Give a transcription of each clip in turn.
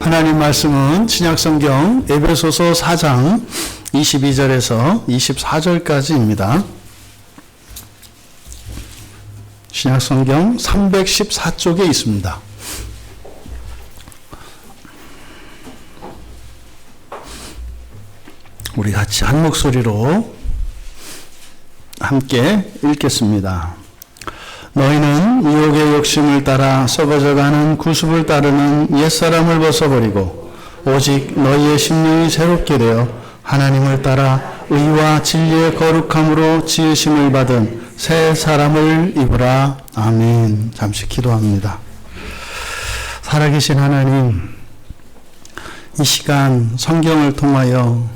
하나님 말씀은 신약성경 에베소서 4장 22절에서 24절까지입니다. 신약성경 314쪽에 있습니다. 우리 같이 한 목소리로 함께 읽겠습니다. 너희는 유혹의 욕심을 따라 썩어져가는 구습을 따르는 옛사람을 벗어버리고 오직 너희의 심령이 새롭게 되어 하나님을 따라 의와 진리의 거룩함으로 지으심을 받은 새 사람을 입으라. 아멘. 잠시 기도합니다. 살아계신 하나님, 이 시간 성경을 통하여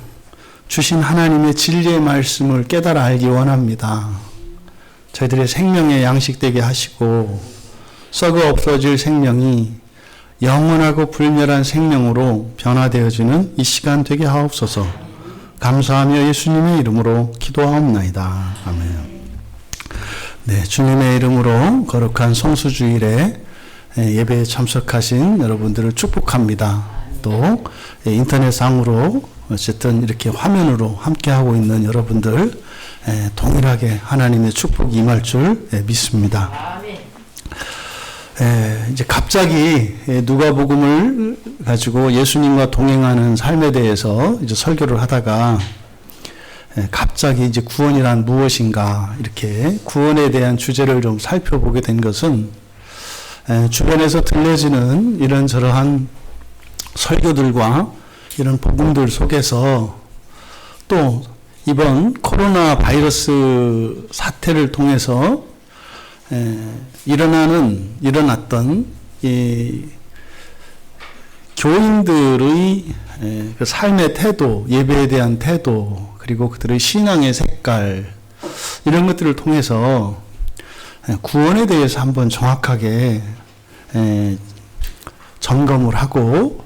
주신 하나님의 진리의 말씀을 깨달아 알기 원합니다. 저희들의 생명에 양식되게 하시고 썩어 없어질 생명이 영원하고 불멸한 생명으로 변화되어지는 이 시간 되게 하옵소서. 감사하며 예수님의 이름으로 기도하옵나이다. 아멘. 네, 주님의 이름으로 거룩한 성수주일에 예배에 참석하신 여러분들을 축복합니다. 또 인터넷상으로 어쨌든 이렇게 화면으로 함께하고 있는 여러분들 동일하게 하나님의 축복이 임할 줄 믿습니다. 이제 갑자기 누가복음을 가지고 예수님과 동행하는 삶에 대해서 이제 설교를 하다가 갑자기 이제 구원이란 무엇인가 이렇게 구원에 대한 주제를 좀 살펴보게 된 것은 주변에서 들려지는 이런저러한 설교들과 이런 복음들 속에서 또 이번 코로나 바이러스 사태를 통해서 일어났던 이 교인들의 그 삶의 태도, 예배에 대한 태도, 그리고 그들의 신앙의 색깔, 이런 것들을 통해서 구원에 대해서 한번 정확하게 점검을 하고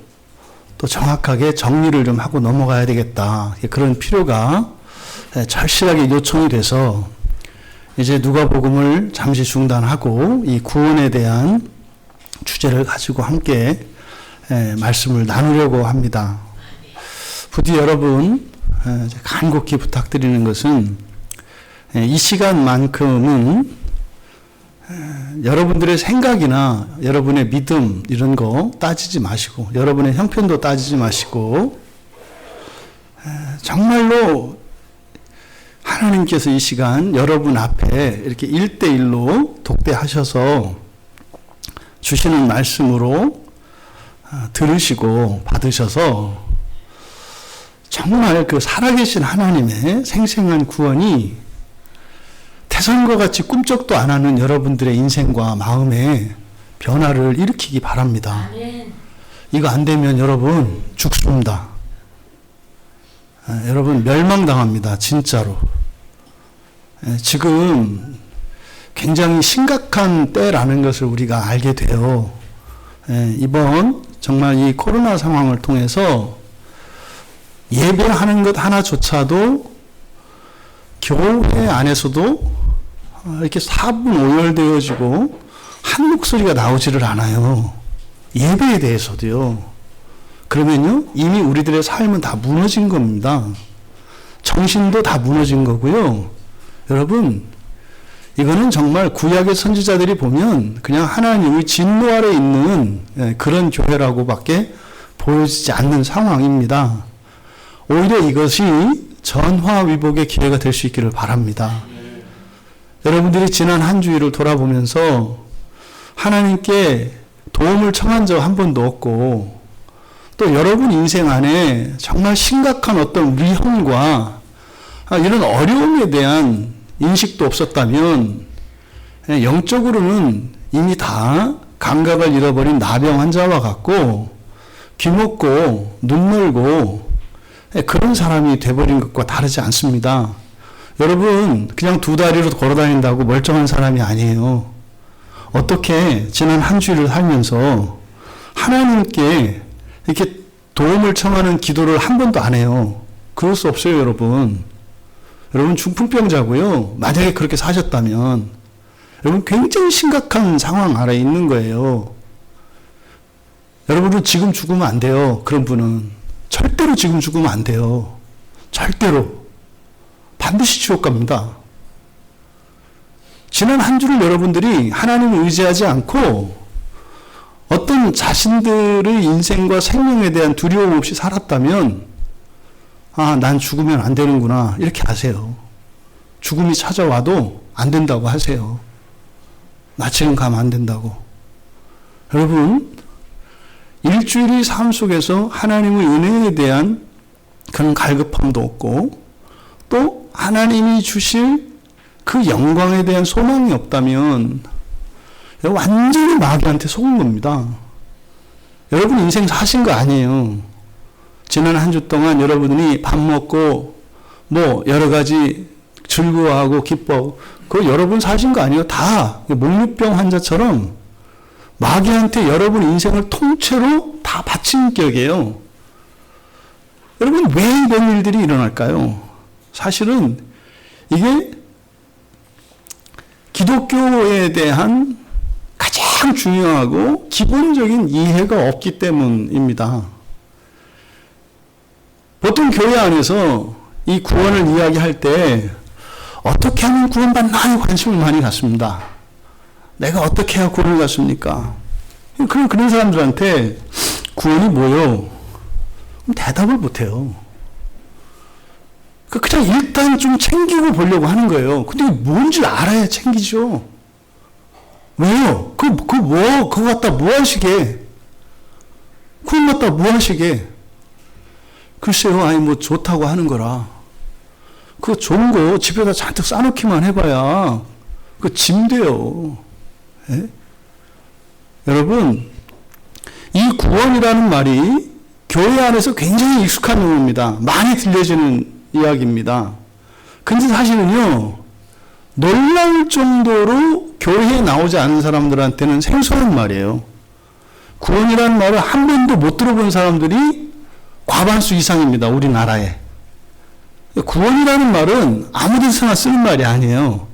또 정확하게 정리를 좀 하고 넘어가야 되겠다. 그런 필요가 절실하게 요청이 돼서 이제 누가복음을 잠시 중단하고 이 구원에 대한 주제를 가지고 함께 말씀을 나누려고 합니다. 부디 여러분 간곡히 부탁드리는 것은 이 시간만큼은 여러분들의 생각이나 여러분의 믿음 이런 거 따지지 마시고 여러분의 형편도 따지지 마시고 정말로 하나님께서 이 시간 여러분 앞에 이렇게 1대1로 독대하셔서 주시는 말씀으로 들으시고 받으셔서 정말 그 살아계신 하나님의 생생한 구원이 태산과 같이 꿈쩍도 안 하는 여러분들의 인생과 마음에 변화를 일으키기 바랍니다. 이거 안 되면 여러분 죽습니다. 여러분 멸망당합니다. 진짜로. 지금 굉장히 심각한 때라는 것을 우리가 알게 돼요. 이번 정말 이 코로나 상황을 통해서 예배하는 것 하나조차도 교회 안에서도 이렇게 사분 오열되어지고 한 목소리가 나오지를 않아요. 예배에 대해서도요. 그러면요, 이미 우리들의 삶은 다 무너진 겁니다. 정신도 다 무너진 거고요. 여러분, 이거는 정말 구약의 선지자들이 보면 그냥 하나님의 진노 아래 있는 그런 교회라고밖에 보여지지 않는 상황입니다. 오히려 이것이 전화위복의 기회가 될 수 있기를 바랍니다. 여러분들이 지난 한 주일을 돌아보면서 하나님께 도움을 청한 적 한 번도 없고 또 여러분 인생 안에 정말 심각한 어떤 위험과 이런 어려움에 대한 인식도 없었다면 영적으로는 이미 다 감각을 잃어버린 나병 환자와 같고 귀먹고 눈 멀고 그런 사람이 돼버린 것과 다르지 않습니다. 여러분 그냥 두 다리로 걸어다닌다고 멀쩡한 사람이 아니에요. 어떻게 지난 한 주일을 살면서 하나님께 이렇게 도움을 청하는 기도를 한 번도 안 해요. 그럴 수 없어요, 여러분. 여러분 중풍병자고요. 만약에 그렇게 사셨다면 여러분 굉장히 심각한 상황 아래에 있는 거예요. 여러분은 지금 죽으면 안 돼요. 그런 분은 절대로 지금 죽으면 안 돼요. 절대로. 반드시 지옥 갑니다. 지난 한 주를 여러분들이 하나님을 의지하지 않고 어떤 자신들의 인생과 생명에 대한 두려움 없이 살았다면, 아, 난 죽으면 안 되는구나, 이렇게 아세요. 죽음이 찾아와도 안 된다고 하세요. 나 지금 가면 안 된다고. 여러분, 일주일의 삶 속에서 하나님의 은혜에 대한 그런 갈급함도 없고, 또 하나님이 주실 그 영광에 대한 소망이 없다면 완전히 마귀한테 속은 겁니다. 여러분 인생 사신 거 아니에요. 지난 한 주 동안 여러분이 밥 먹고 뭐 여러 가지 즐거워하고 기뻐하고 그거 여러분 사신 거 아니에요. 다 목류병 환자처럼 마귀한테 여러분 인생을 통째로 다 바친 격이에요. 여러분 왜 이런 일들이 일어날까요? 사실은 이게 기독교에 대한 가장 중요하고 기본적인 이해가 없기 때문입니다. 보통 교회 안에서 이 구원을 이야기할 때 어떻게 하면 구원받나에 관심을 많이 갖습니다. 내가 어떻게 해야 구원을 갖습니까? 그런 사람들한테 구원이 뭐요? 대답을 못해요. 그냥 일단 좀 챙기고 보려고 하는 거예요. 근데 뭔지 알아야 챙기죠. 왜요? 그거 갖다 뭐 하시게? 그거 갖다 뭐 하시게? 글쎄요, 아니, 뭐 좋다고 하는 거라. 그거 좋은 거 집에다 잔뜩 싸놓기만 해봐야 그 짐 돼요. 예? 여러분, 이 구원이라는 말이 교회 안에서 굉장히 익숙한 용어입니다. 많이 들려지는 이야기입니다. 근데 사실은요, 놀라울 정도로 교회에 나오지 않은 사람들한테는 생소한 말이에요. 구원이라는 말을 한 번도 못 들어본 사람들이 과반수 이상입니다. 우리나라에. 구원이라는 말은 아무 데서나 쓰는 말이 아니에요.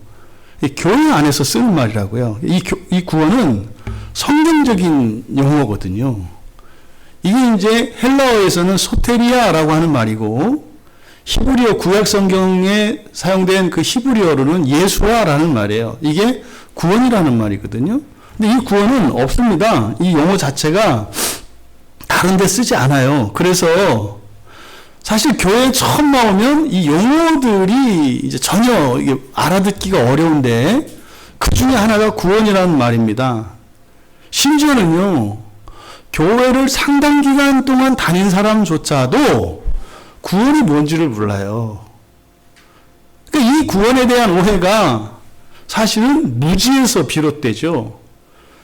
교회 안에서 쓰는 말이라고요. 이 구원은 성경적인 용어거든요. 이게 이제 헬라어에서는 소테리아라고 하는 말이고, 히브리어 구약 성경에 사용된 그 히브리어로는 예수아라는 말이에요. 이게 구원이라는 말이거든요. 근데 이 구원은 없습니다. 이 용어 자체가 다른 데 쓰지 않아요. 그래서 사실 교회에 처음 나오면 이 용어들이 이제 전혀 이게 알아듣기가 어려운데 그 중에 하나가 구원이라는 말입니다. 심지어는요, 교회를 상당 기간 동안 다닌 사람조차도 구원이 뭔지를 몰라요. 그러니까 이 구원에 대한 오해가 사실은 무지에서 비롯되죠.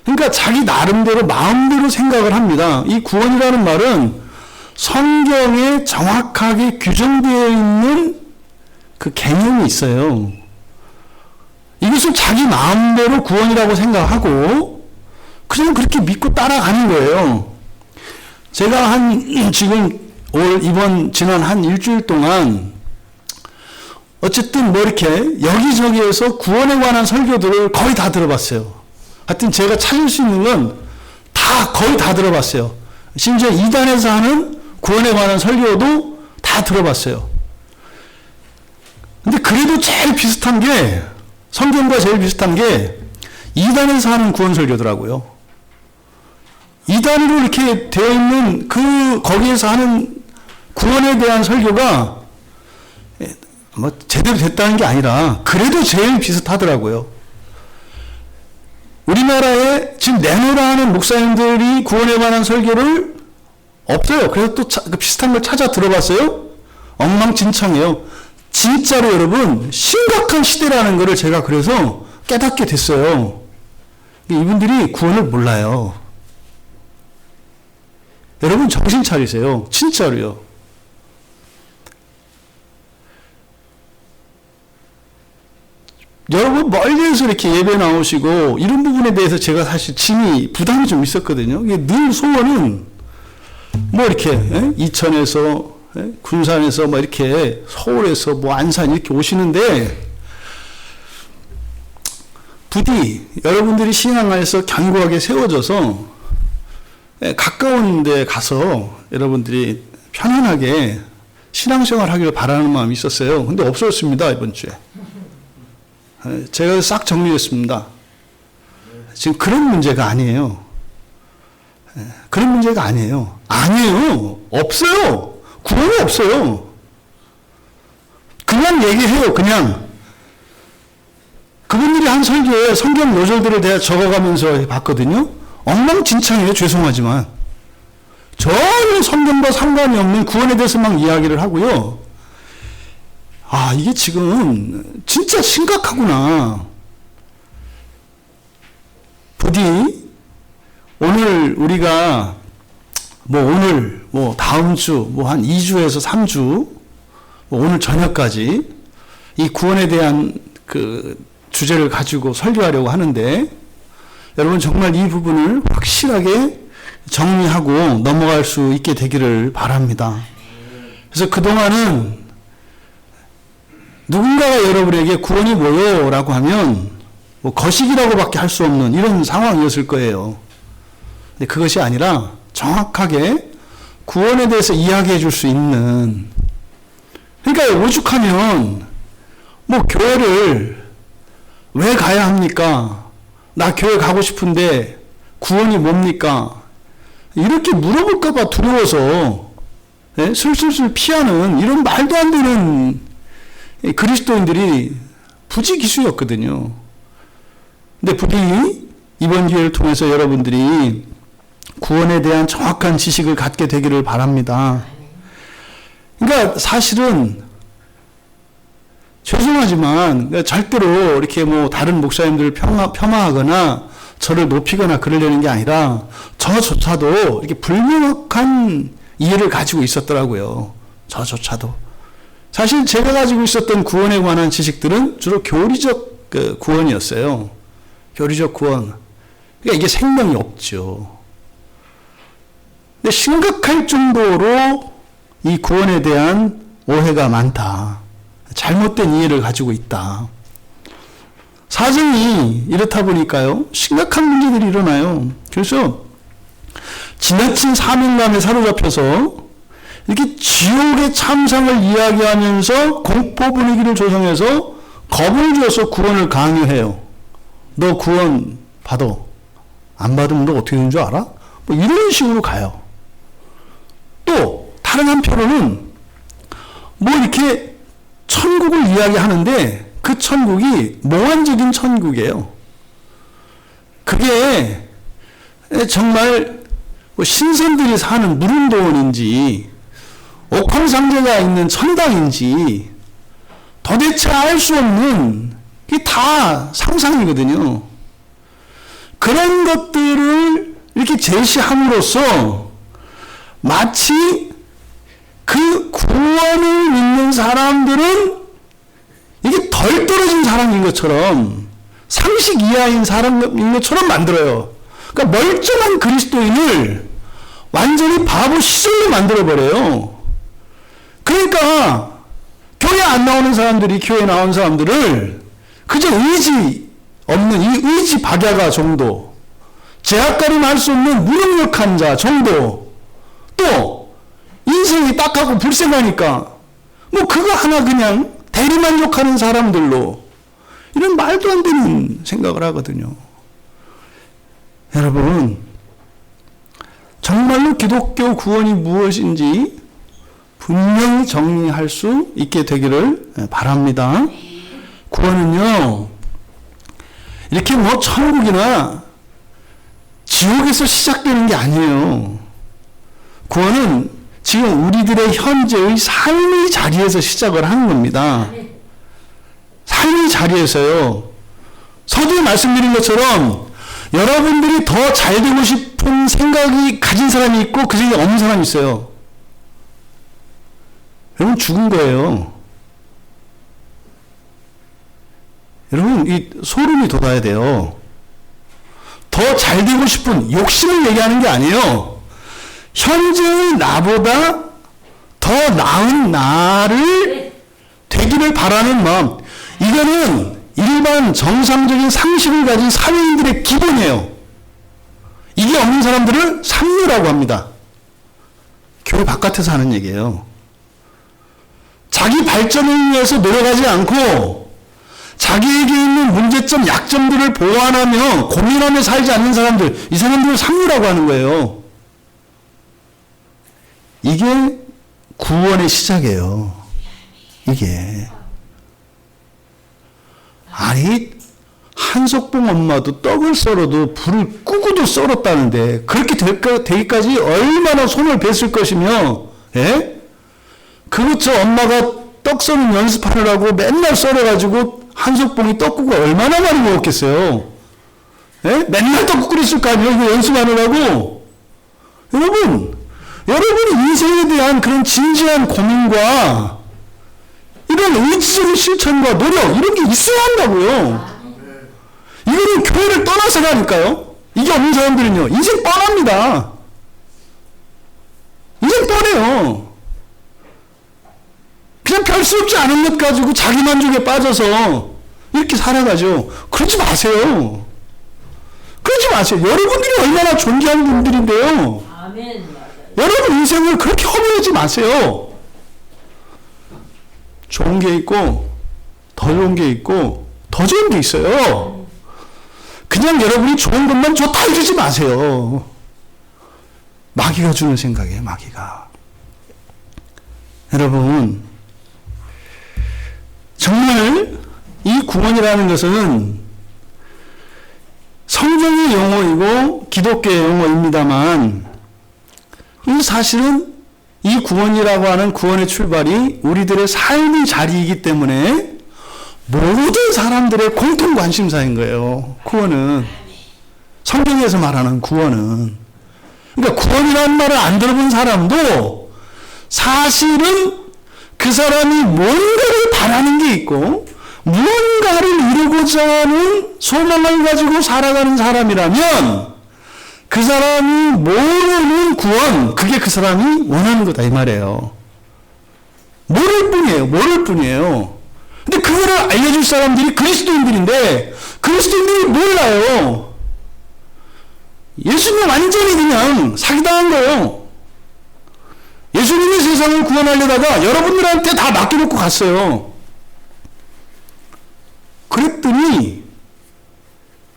그러니까 자기 나름대로 마음대로 생각을 합니다. 이 구원이라는 말은 성경에 정확하게 규정되어 있는 그 개념이 있어요. 이것을 자기 마음대로 구원이라고 생각하고 그냥 그렇게 믿고 따라가는 거예요. 제가 지금 지난 한 일주일 동안 어쨌든 뭐 이렇게 여기저기에서 구원에 관한 설교들을 거의 다 들어봤어요. 하여튼 제가 찾을 수 있는 건 거의 다 들어봤어요. 심지어 이단에서 하는 구원에 관한 설교도 다 들어봤어요. 근데 그래도 제일 비슷한 게, 성경과 제일 비슷한 게 이단에서 하는 구원 설교더라고요. 이단으로 이렇게 되어 있는 거기에서 하는 구원에 대한 설교가 뭐 제대로 됐다는 게 아니라 그래도 제일 비슷하더라고요. 우리나라에 지금 내노라 하는 목사님들이 구원에 관한 설교를 없어요. 그래서 또 비슷한 걸 찾아 들어봤어요. 엉망진창이에요. 진짜로 여러분 심각한 시대라는 것을 제가 그래서 깨닫게 됐어요. 이분들이 구원을 몰라요. 여러분 정신 차리세요. 진짜로요. 여러분 멀리에서 이렇게 예배 나오시고 이런 부분에 대해서 제가 사실 부담이 좀 있었거든요. 이게 늘 소원은 뭐 이렇게 이천에서 군산에서 뭐 이렇게 서울에서 뭐 안산 이렇게 오시는데 부디 여러분들이 신앙 안에서 견고하게 세워져서 가까운 데 가서 여러분들이 편안하게 신앙생활 하기를 바라는 마음이 있었어요. 근데 없어졌습니다, 이번 주에. 제가 싹 정리했습니다. 지금 그런 문제가 아니에요. 그런 문제가 아니에요. 아니에요. 없어요. 구원이 없어요. 그냥 얘기해요, 그냥. 그분들이 한 설교에 성경 요절들을 내가 적어가면서 봤거든요. 엉망진창이에요, 죄송하지만. 전혀 성경과 상관이 없는 구원에 대해서 막 이야기를 하고요. 아, 이게 지금 진짜 심각하구나. 부디 오늘 우리가 오늘 다음 주 한 2주에서 3주 오늘 저녁까지 이 구원에 대한 그 주제를 가지고 설교하려고 하는데 여러분 정말 이 부분을 확실하게 정리하고 넘어갈 수 있게 되기를 바랍니다. 그래서 그동안은 누군가가 여러분에게 구원이 뭐요? 라고 하면 거식이라고밖에 할 수 없는 이런 상황이었을 거예요. 근데 그것이 아니라 정확하게 구원에 대해서 이야기해 줄 수 있는, 그러니까 오죽하면 교회를 왜 가야 합니까? 나 교회 가고 싶은데 구원이 뭡니까? 이렇게 물어볼까봐 두려워서 슬슬 피하는 이런 말도 안 되는 그리스도인들이 부지기수였거든요. 근데 부디 이번 기회를 통해서 여러분들이 구원에 대한 정확한 지식을 갖게 되기를 바랍니다. 그러니까 사실은 죄송하지만 절대로 이렇게 다른 목사님들을 폄하하거나 저를 높이거나 그러려는 게 아니라 저조차도 이렇게 불명확한 이해를 가지고 있었더라고요. 저조차도. 사실 제가 가지고 있었던 구원에 관한 지식들은 주로 교리적 구원이었어요. 교리적 구원. 그러니까 이게 생명이 없죠. 근데 심각할 정도로 이 구원에 대한 오해가 많다. 잘못된 이해를 가지고 있다. 사정이 이렇다 보니까요, 심각한 문제들이 일어나요. 그래서 지나친 사명감에 사로잡혀서 이렇게 지옥의 참상을 이야기하면서 공포 분위기를 조성해서 겁을 줘서 구원을 강요해요. 너 구원 받아. 안 받으면 너 어떻게 되는 줄 알아? 이런 식으로 가요. 또 다른 한편으로는 이렇게 천국을 이야기하는데 그 천국이 몽환적인 천국이에요. 그게 정말 신선들이 사는 무릉도원인지 옥황상제가 있는 천당인지 도대체 알 수 없는, 이게 다 상상이거든요. 그런 것들을 이렇게 제시함으로써 마치 그 구원을 믿는 사람들은 이게 덜 떨어진 사람인 것처럼, 상식 이하인 사람인 것처럼 만들어요. 그러니까 멀쩡한 그리스도인을 완전히 바보 시설로 만들어버려요. 그러니까 교회 안 나오는 사람들이 교회 나온 사람들을 그저 의지 없는 이 의지 박야가 정도, 제약가림 할 수 없는 무능력한 자 정도, 또 인생이 딱하고 불쌍하니까 그거 하나 그냥 대리만족하는 사람들로, 이런 말도 안 되는 생각을 하거든요. 여러분, 정말로 기독교 구원이 무엇인지 분명히 정리할 수 있게 되기를 바랍니다. 구원은요, 이렇게 천국이나 지옥에서 시작되는 게 아니에요. 구원은 지금 우리들의 현재의 삶의 자리에서 시작을 하는 겁니다. 삶의 자리에서요. 서두에 말씀드린 것처럼 여러분들이 더 잘 되고 싶은 생각이 가진 사람이 있고 그 생각이 없는 사람이 있어요. 여러분 죽은 거예요. 여러분 이 소름이 돋아야 돼요. 더 잘 되고 싶은 욕심을 얘기하는 게 아니에요. 현재의 나보다 더 나은 나를 되기를 바라는 마음. 이거는 일반 정상적인 상식을 가진 사회인들의 기본이에요. 이게 없는 사람들을 삼류라고 합니다. 교회 바깥에서 하는 얘기예요. 자기 발전을 위해서 노력하지 않고 자기에게 있는 문제점, 약점들을 보완하며 고민하며 살지 않는 사람들, 이 사람들을 삼류라고 하는 거예요. 이게 구원의 시작이에요. 이게. 아니, 한석봉 엄마도 떡을 썰어도 불을 끄고도 썰었다는데 그렇게 되기까지 얼마나 손을 뱄을 것이며, 예? 그렇죠. 엄마가 떡 썰는 연습하느라고 맨날 썰어가지고 한석봉이 떡국을 얼마나 많이 먹었겠어요. 예? 맨날 떡국 끓였을 거 아니에요. 이거 연습하느라고. 여러분 인생에 대한 그런 진지한 고민과 이런 의지적인 실천과 노력 이런 게 있어야 한다고요. 이거는 교회를 떠나서라니까요. 이게 없는 사람들은요. 인생 뻔합니다. 인생 뻔해요. 그냥 별 수 없지 않은 것 가지고 자기 만족에 빠져서 이렇게 살아가죠. 그러지 마세요. 그러지 마세요. 여러분들이 얼마나 존귀한 분들인데요. 아멘. 여러분 인생을 그렇게 허무하지 마세요. 좋은 게 있고 더 좋은 게 있고 더 좋은 게 있어요. 그냥 여러분이 좋은 것만 좋다 이러지 마세요. 마귀가 주는 생각이에요. 마귀가. 여러분 정말 이 구원이라는 것은 성경의 용어이고 기독교의 용어입니다만 이 사실은 이 구원이라고 하는 구원의 출발이 우리들의 삶의 자리이기 때문에 모든 사람들의 공통 관심사인 거예요. 구원은. 성경에서 말하는 구원은. 그러니까 구원이라는 말을 안 들어본 사람도 사실은 그 사람이 뭔가를 바라는 게 있고 무언가를 이루고자 하는 소망을 가지고 살아가는 사람이라면 그 사람이 모르는 구원, 그게 그 사람이 원하는 거다 이 말이에요. 모를 뿐이에요. 근데 그거를 알려줄 사람들이 그리스도인들인데 그리스도인들이 몰라요. 예수님 완전히 그냥 사기당한 거예요. 예수님이 세상을 구원하려다가 여러분들한테 다 맡겨놓고 갔어요. 그랬더니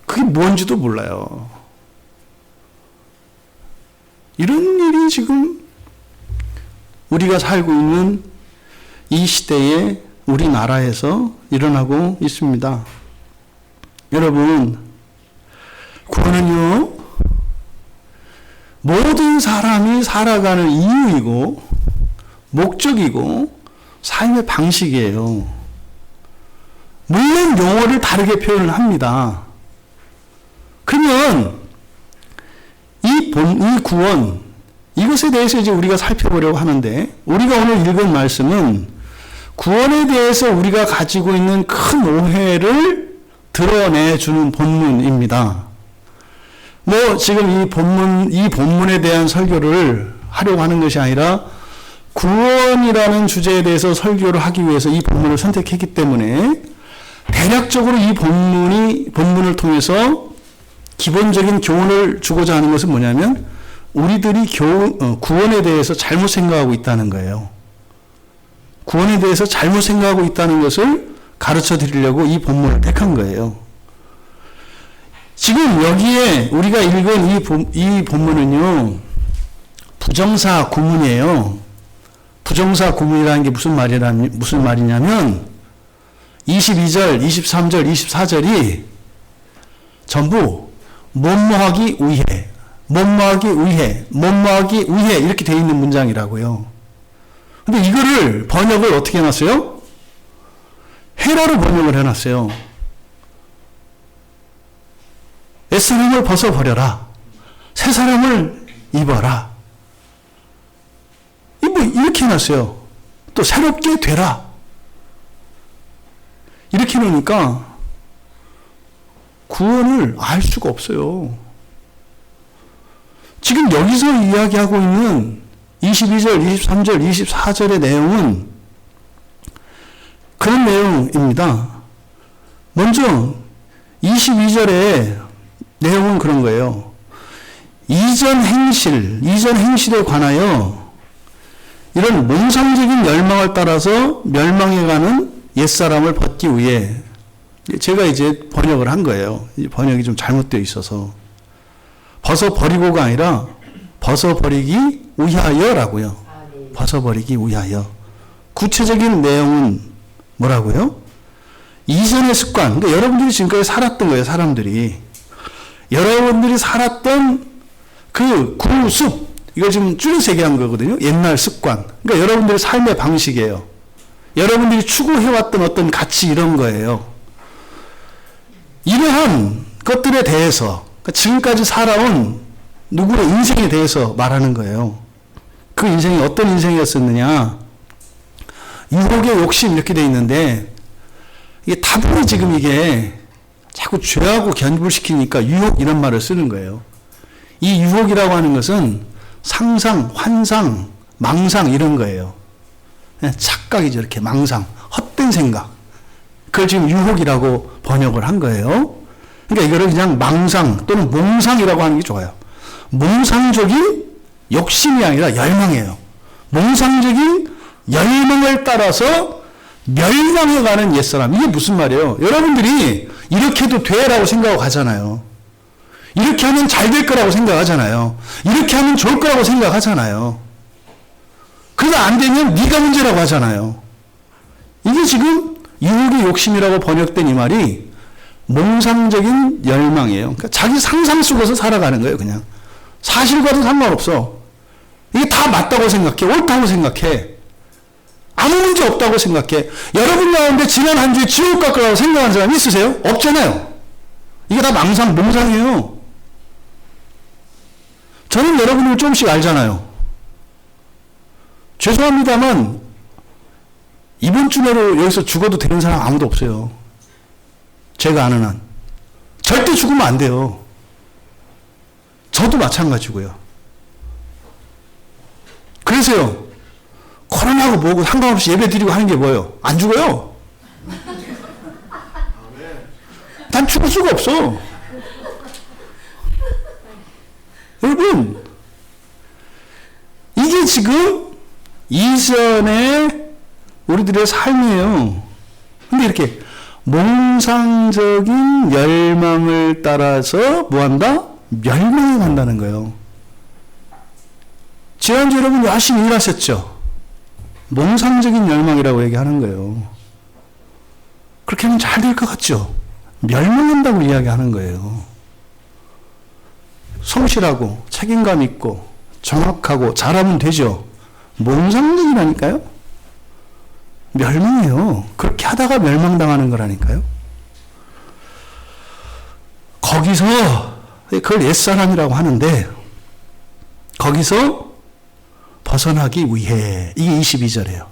그게 뭔지도 몰라요. 이런 일이 지금 우리가 살고 있는 이 시대에 우리나라에서 일어나고 있습니다. 여러분, 구원은요, 모든 사람이 살아가는 이유이고, 목적이고, 삶의 방식이에요. 물론 용어를 다르게 표현을 합니다. 그러면, 이 구원, 이것에 대해서 이제 우리가 살펴보려고 하는데, 우리가 오늘 읽은 말씀은 구원에 대해서 우리가 가지고 있는 큰 오해를 드러내주는 본문입니다. 지금 이 본문에 대한 설교를 하려고 하는 것이 아니라, 구원이라는 주제에 대해서 설교를 하기 위해서 이 본문을 선택했기 때문에, 대략적으로 이 본문을 통해서 기본적인 교훈을 주고자 하는 것은 뭐냐면 우리들이 구원에 대해서 잘못 생각하고 있다는 거예요. 구원에 대해서 잘못 생각하고 있다는 것을 가르쳐 드리려고 이 본문을 택한 거예요. 지금 여기에 우리가 읽은 이 본문은요, 부정사 구문이에요. 부정사 구문이라는 게 무슨 말이냐면 22절, 23절, 24절이 전부 뭐뭐하기 위해 이렇게 되어 있는 문장이라고요. 근데 이거를 번역을 어떻게 해놨어요? 헤라로 번역을 해놨어요. 옛사람을 벗어버려라. 새 사람을 입어라. 이렇게 해놨어요. 또 새롭게 되라. 이렇게 해놓으니까 구원을 알 수가 없어요. 지금 여기서 이야기하고 있는 22절, 23절, 24절의 내용은 그런 내용입니다. 먼저 22절의 내용은 그런 거예요. 이전 행실에 관하여 이런 몽상적인 열망을 따라서 멸망해가는 옛사람을 벗기 위해 제가 이제 번역을 한 거예요. 번역이 좀 잘못되어 있어서. 벗어버리고가 아니라 벗어버리기 위하여라고요. 벗어버리기 위하여. 구체적인 내용은 뭐라고요? 이전의 습관. 그러니까 여러분들이 지금까지 살았던 거예요, 사람들이. 여러분들이 살았던 그 구습, 이걸 지금 줄여서 얘기한 거거든요. 옛날 습관. 그러니까 여러분들의 삶의 방식이에요. 여러분들이 추구해왔던 어떤 가치 이런 거예요. 이러한 것들에 대해서, 그러니까 지금까지 살아온 누구의 인생에 대해서 말하는 거예요. 그 인생이 어떤 인생이었었느냐. 유혹의 욕심 이렇게 돼 있는데, 이게 다분히 지금 이게 자꾸 죄하고 견불시키니까 유혹 이런 말을 쓰는 거예요. 이 유혹이라고 하는 것은 상상, 환상, 망상 이런 거예요. 그냥 착각이죠. 이렇게 망상, 헛된 생각. 그걸 지금 유혹이라고 번역을 한 거예요. 그러니까 이거를 그냥 망상 또는 몽상이라고 하는 게 좋아요. 몽상적인 욕심이 아니라 열망이에요. 몽상적인 열망을 따라서 멸망해가는 옛사람. 이게 무슨 말이에요? 여러분들이 이렇게 해도 돼라고 생각하고 가잖아요. 이렇게 하면 잘 될 거라고 생각하잖아요. 이렇게 하면 좋을 거라고 생각하잖아요. 그러다 안 되면 네가 문제라고 하잖아요. 이게 지금 유혹의 욕심이라고 번역된 이 말이 몽상적인 열망이에요. 그러니까 자기 상상 속에서 살아가는 거예요. 그냥 사실과도 상관없어. 이게 다 맞다고 생각해. 옳다고 생각해. 아무 문제 없다고 생각해. 여러분 가운데 지난 한 주에 지옥 갈 거라고 생각하는 사람 있으세요? 없잖아요. 이게 다 망상, 몽상이에요. 저는 여러분을 조금씩 알잖아요. 죄송합니다만 이번 주 내로 여기서 죽어도 되는 사람 아무도 없어요. 제가 아는 한. 절대 죽으면 안 돼요. 저도 마찬가지고요. 그래서요. 코로나하고 뭐고 상관없이 예배 드리고 하는 게 뭐예요? 안 죽어요. 난 죽을 수가 없어. 여러분, 이게 지금 이전의 우리들의 삶이에요. 근데 이렇게 몽상적인 열망을 따라서 뭐한다? 멸망해 간다는 거예요. 지난주 여러분 열심히 일하셨죠? 몽상적인 열망이라고 얘기하는 거예요. 그렇게 하면 잘 될 것 같죠? 멸망한다고 이야기하는 거예요. 성실하고 책임감 있고 정확하고 잘하면 되죠. 몽상적이라니까요. 멸망해요. 그렇게 하다가 멸망당하는 거라니까요. 거기서 그걸 옛사람이라고 하는데 거기서 벗어나기 위해, 이게 22절이에요.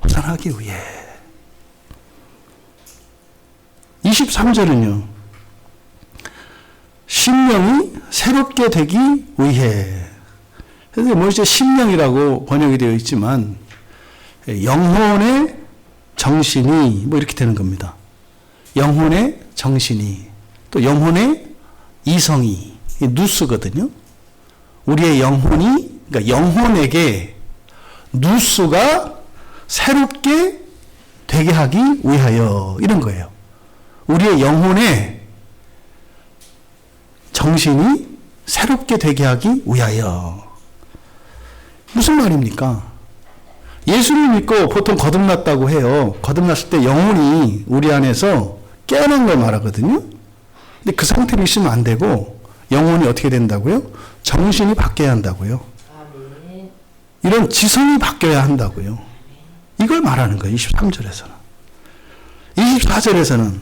벗어나기 위해. 23절은요. 심령이 새롭게 되기 위해. 그래서 뭐 이제 심령이라고 번역이 되어 있지만 영혼의 정신이 뭐 이렇게 되는 겁니다. 영혼의 정신이 또 영혼의 이성이 누스거든요. 우리의 영혼이, 그러니까 영혼에게 누스가 새롭게 되게 하기 위하여, 이런 거예요. 우리의 영혼의 정신이 새롭게 되게 하기 위하여. 무슨 말입니까? 예수를 믿고 보통 거듭났다고 해요. 거듭났을 때 영혼이 우리 안에서 깨어난 걸 말하거든요. 근데 그 상태로 있으면 안 되고 영혼이 어떻게 된다고요? 정신이 바뀌어야 한다고요. 이런 지성이 바뀌어야 한다고요. 이걸 말하는 거예요. 23절에서는. 24절에서는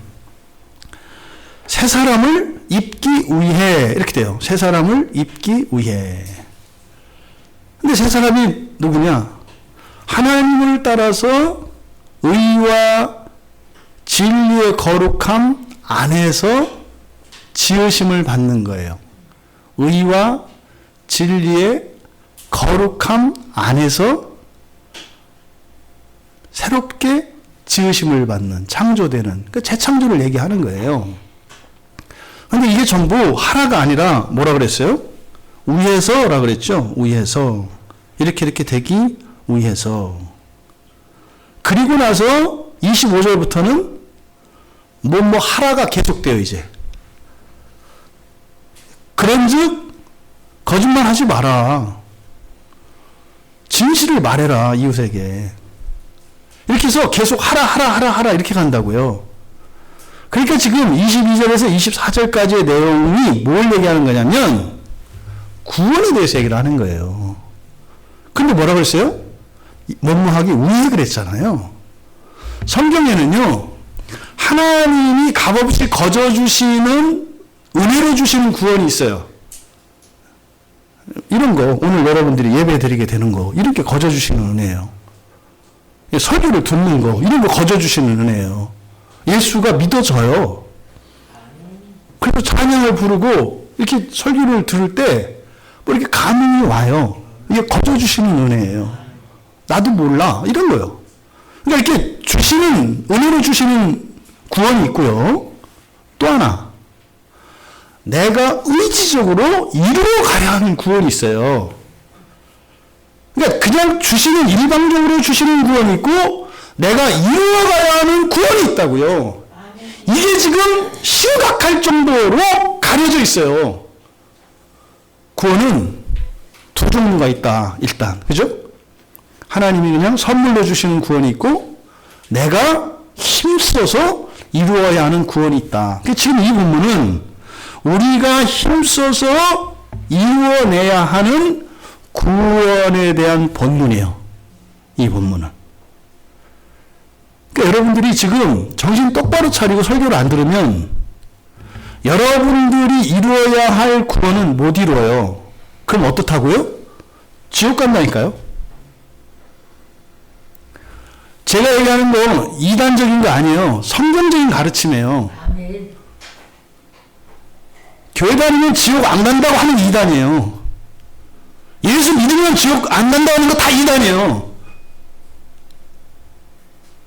새 사람을 입기 위해, 이렇게 돼요. 새 사람을 입기 위해. 근데 새 사람이 누구냐? 하나님을 따라서 의와 진리의 거룩함 안에서 지으심을 받는 거예요. 의와 진리의 거룩함 안에서 새롭게 지으심을 받는, 창조되는, 그 재창조를 얘기하는 거예요. 근데 이게 이게 전부 하라가 아니라 뭐라 그랬어요? 위에서라 그랬죠. 위에서. 이렇게 되기 위해서. 그리고 나서 25절부터는 뭐뭐 하라가 계속돼요, 이제. 그런즉 거짓말 하지 마라. 진실을 말해라, 이웃에게. 이렇게 해서 계속 하라 이렇게 간다고요. 그러니까 지금 22절에서 24절까지의 내용이 뭘 얘기하는 거냐면 구원에 대해서 얘기를 하는 거예요. 근데 뭐라고 했어요? 뭐뭐하기 위해 그랬잖아요. 성경에는요, 하나님이 값없이 거저주시는, 은혜로 주시는 구원이 있어요. 이런 거, 오늘 여러분들이 예배 드리게 되는 거, 이렇게 거저주시는 은혜예요. 설교를 듣는 거, 이런 거 거저주시는 은혜예요. 예수가 믿어져요. 그래서 찬양을 부르고, 이렇게 설교를 들을 때, 뭐 이렇게 감흥이 와요. 이게 거저주시는 은혜예요. 나도 몰라. 이런 거요. 그러니까 이렇게 주시는, 은혜로 주시는 구원이 있고요. 또 하나, 내가 의지적으로 이루어 가야 하는 구원이 있어요. 그러니까 그냥 주시는, 일방적으로 주시는 구원이 있고, 내가 이루어 가야 하는 구원이 있다고요. 이게 지금 심각할 정도로 가려져 있어요. 구원은 두 종류가 있다, 일단. 그죠? 하나님이 그냥 선물로 주시는 구원이 있고, 내가 힘써서 이루어야 하는 구원이 있다. 그러니까 지금 이 본문은 우리가 힘써서 이루어내야 하는 구원에 대한 본문이에요. 이 본문은. 그러니까 여러분들이 지금 정신 똑바로 차리고 설교를 안 들으면 여러분들이 이루어야 할 구원은 못 이루어요. 그럼 어떻다고요? 지옥 간다니까요. 제가 얘기하는 거 이단적인 거 아니에요. 성경적인 가르침이에요. 아멘. 교회 다니면 지옥 안 간다고 하는 이단이에요. 예수 믿으면 지옥 안 간다고 하는 거 다 이단이에요.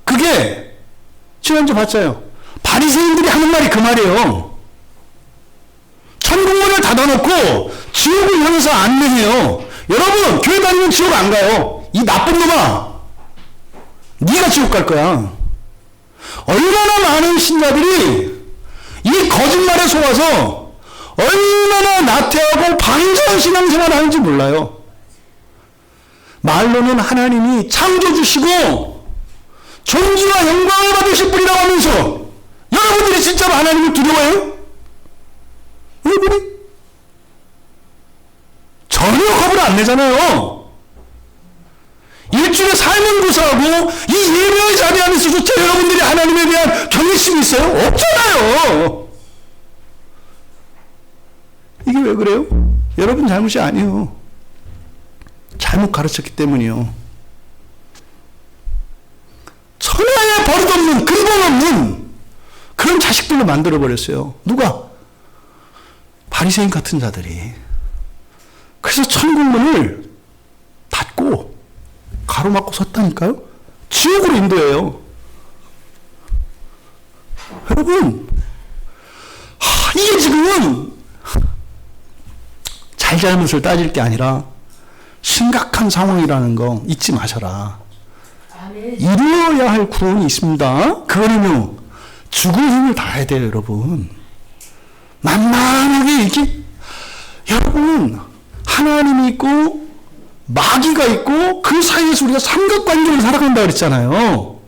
그게 지난주 봤어요. 바리새인들이 하는 말이 그 말이에요. 천국문을 닫아놓고 지옥을 향해서 안내해요. 여러분, 교회 다니면 지옥 안 가요. 이 나쁜 놈아, 네가 지옥 갈 거야. 얼마나 많은 신자들이 이 거짓말에 속아서 얼마나 나태하고 방자한 신앙생활을 하는지 몰라요. 말로는 하나님이 창조주시고 존귀와 영광을 받으실 분이라고 하면서 여러분들이 진짜로 하나님을 두려워해요? 여러분이? 전혀 겁을 안 내잖아요. 일주일에 살면고사하고 이 예배의 자리 안에서조차 여러분들이 하나님에 대한 경외심이 있어요? 없잖아요. 이게 왜 그래요? 여러분 잘못이 아니에요. 잘못 가르쳤기 때문이요. 천하에 버릇없는, 근본 없는 그런 자식들로 만들어버렸어요. 누가? 바리새인 같은 자들이. 그래서 천국문을 닫고 가로막고 섰다니까요. 지옥으로 인도해요. 여러분, 이게 지금은 잘잘못을 따질 게 아니라 심각한 상황이라는 거 잊지 마셔라. 이루어야 할 구원이 있습니다. 그거는요, 죽을 힘을 다해야 돼요, 여러분. 만만하게 이렇게, 여러분, 하나님이 있고 마귀가 있고 그 사이에서 우리가 삼각관계를 살아간다 그랬잖아요.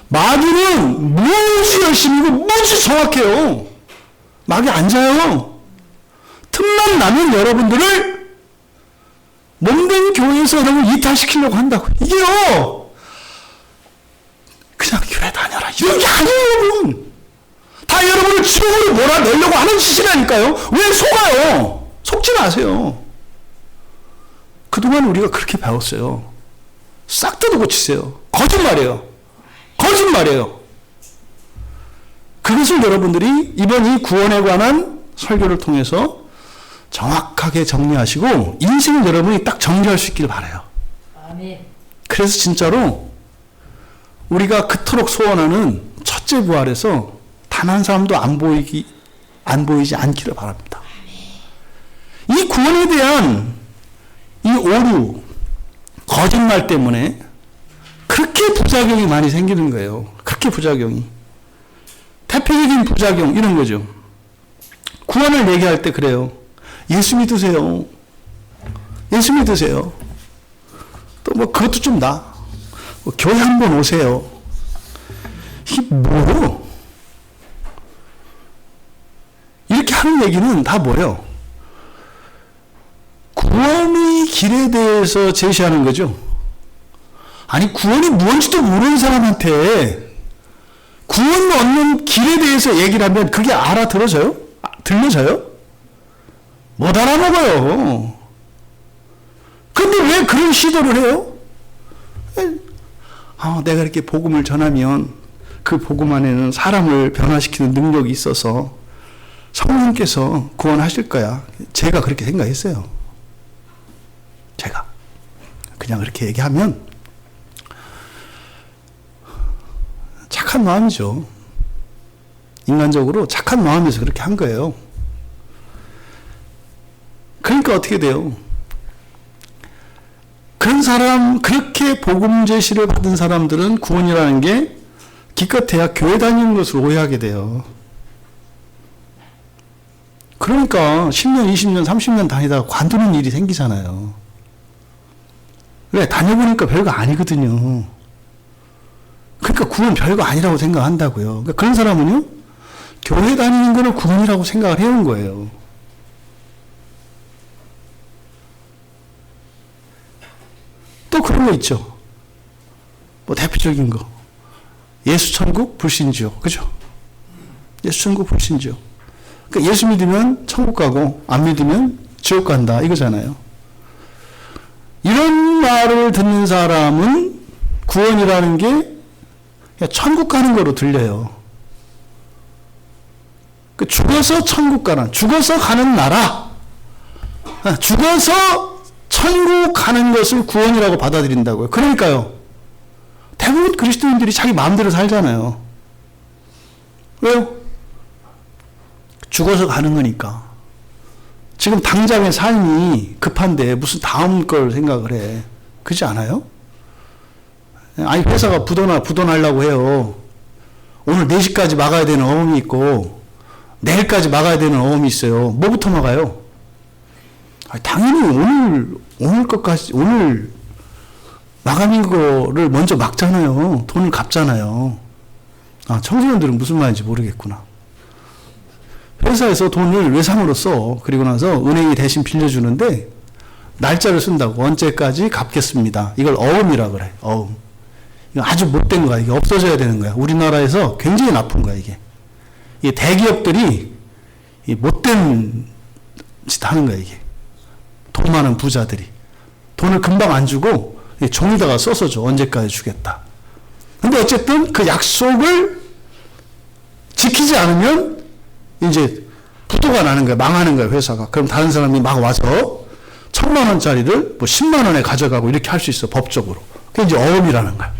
마귀는 무지 열심히고 무지 정확해요. 마귀 안 자요. 틈만 나면 여러분들을 몸된 교회에서 여러분 이탈시키려고 한다고. 이게요, 그냥 교회 다녀라 이런 게 아니에요, 여러분. 다 여러분을 지옥으로 몰아내려고 하는 짓이라니까요. 왜 속아요? 속지 마세요. 그동안 우리가 그렇게 배웠어요. 싹 뜯어 고치세요. 거짓말이에요. 거짓말이에요. 그것을 여러분들이 이번 이 구원에 관한 설교를 통해서 정확하게 정리하시고 인생을 여러분이 딱 정리할 수 있기를 바라요. 아멘. 그래서 진짜로 우리가 그토록 소원하는 첫째 부활에서 단 한 사람도 안 안 보이지 않기를 바랍니다. 이 구원에 대한 이 오류, 거짓말 때문에 그렇게 부작용이 많이 생기는 거예요. 그렇게 부작용이. 대표적인 부작용 이런 거죠. 구원을 얘기할 때 그래요. 예수 믿으세요. 예수 믿으세요. 또 뭐 그것도 좀 나. 뭐 교회 한번 오세요. 이게 뭐요? 이렇게 하는 얘기는 다 뭐예요? 구원의 길에 대해서 제시하는 거죠. 아니 구원이 뭔지도 모르는 사람한테 구원 얻는 길에 대해서 얘기를 하면 그게 알아들어져요? 들려져요? 못 알아먹어요. 근데 왜 그런 시도를 해요? 내가 이렇게 복음을 전하면 그 복음 안에는 사람을 변화시키는 능력이 있어서 성령께서 구원하실 거야. 제가 그렇게 생각했어요. 제가 그냥 그렇게 얘기하면 착한 마음이죠. 인간적으로 착한 마음에서 그렇게 한 거예요. 그러니까 어떻게 돼요? 그런 사람, 그렇게 복음 제시를 받은 사람들은 구원이라는 게 기껏해야 교회 다니는 것을 오해하게 돼요. 그러니까 10년, 20년, 30년 다니다가 관두는 일이 생기잖아요. 왜? 다녀보니까 별거 아니거든요. 그러니까 구원 별거 아니라고 생각한다고요. 그러니까 그런 사람은요, 교회 다니는 거를 구원이라고 생각을 해온 거예요. 또 그런 거 있죠. 뭐 대표적인 거. 예수천국, 불신지옥. 그죠? 예수천국, 불신지옥. 그러니까 예수 믿으면 천국 가고, 안 믿으면 지옥 간다. 이거잖아요. 이런 말을 듣는 사람은 구원이라는 게 천국 가는 거로 들려요. 죽어서 천국 가는, 죽어서 가는 나라, 죽어서 천국 가는 것을 구원이라고 받아들인다고요. 그러니까요. 대부분 그리스도인들이 자기 마음대로 살잖아요. 왜요? 죽어서 가는 거니까. 지금 당장의 삶이 급한데 무슨 다음 걸 생각을 해. 그렇지 않아요? 아니 회사가 부도나려고 해요. 오늘 4시까지 막아야 되는 어음이 있고 내일까지 막아야 되는 어음이 있어요. 뭐부터 막아요? 아니, 당연히 오늘 것까지 오늘 마감인 거를 먼저 막잖아요. 돈을 갚잖아요. 청소년들은 무슨 말인지 모르겠구나. 회사에서 돈을 외상으로 써. 그리고 나서 은행이 대신 빌려주는데 날짜를 쓴다고. 언제까지 갚겠습니다. 이걸 어음이라고 그래. 어음. 이거 아주 못된 거야. 이게 없어져야 되는 거야. 우리나라에서 굉장히 나쁜 거야, 이게. 이 대기업들이 이 못된 짓 하는 거야, 이게. 돈 많은 부자들이. 돈을 금방 안 주고 종이다가 써서 줘. 언제까지 주겠다. 근데 어쨌든 그 약속을 지키지 않으면 이제 부도가 나는 거야. 망하는 거야, 회사가. 그럼 다른 사람이 막 와서 1,000만 원짜리를 뭐 10만 원에 가져가고 이렇게 할 수 있어, 법적으로. 그게 이제 어음이라는 거야.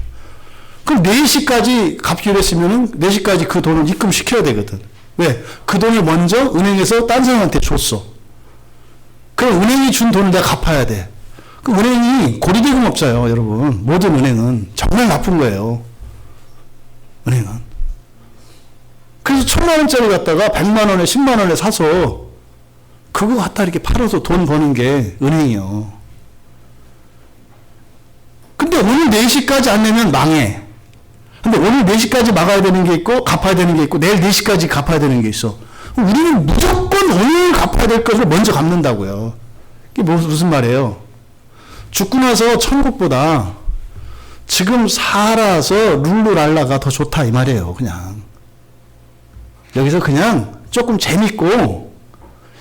그럼 4시까지 갚기로 했으면은 4시까지 그 돈을 입금시켜야 되거든. 왜? 그 돈을 먼저 은행에서 딴 사람한테 줬어. 그럼 은행이 준 돈을 내가 갚아야 돼. 그 은행이 고리대금업자예요, 여러분. 모든 은행은 정말 나쁜 거예요. 은행은. 그래서 1,000만 원짜리 갖다가 100만 원에 10만 원에 사서 그거 갖다 이렇게 팔아서 돈 버는 게 은행이요. 근데 오늘 4시까지 안 내면 망해. 근데 오늘 4시까지 막아야 되는 게 있고 갚아야 되는 게 있고 내일 4시까지 갚아야 되는 게 있어. 우리는 무조건 오늘 갚아야 될 것을 먼저 갚는다고요. 이게 무슨 말이에요? 죽고 나서 천국보다 지금 살아서 룰루랄라가 더 좋다 이 말이에요. 그냥 여기서 그냥 조금 재밌고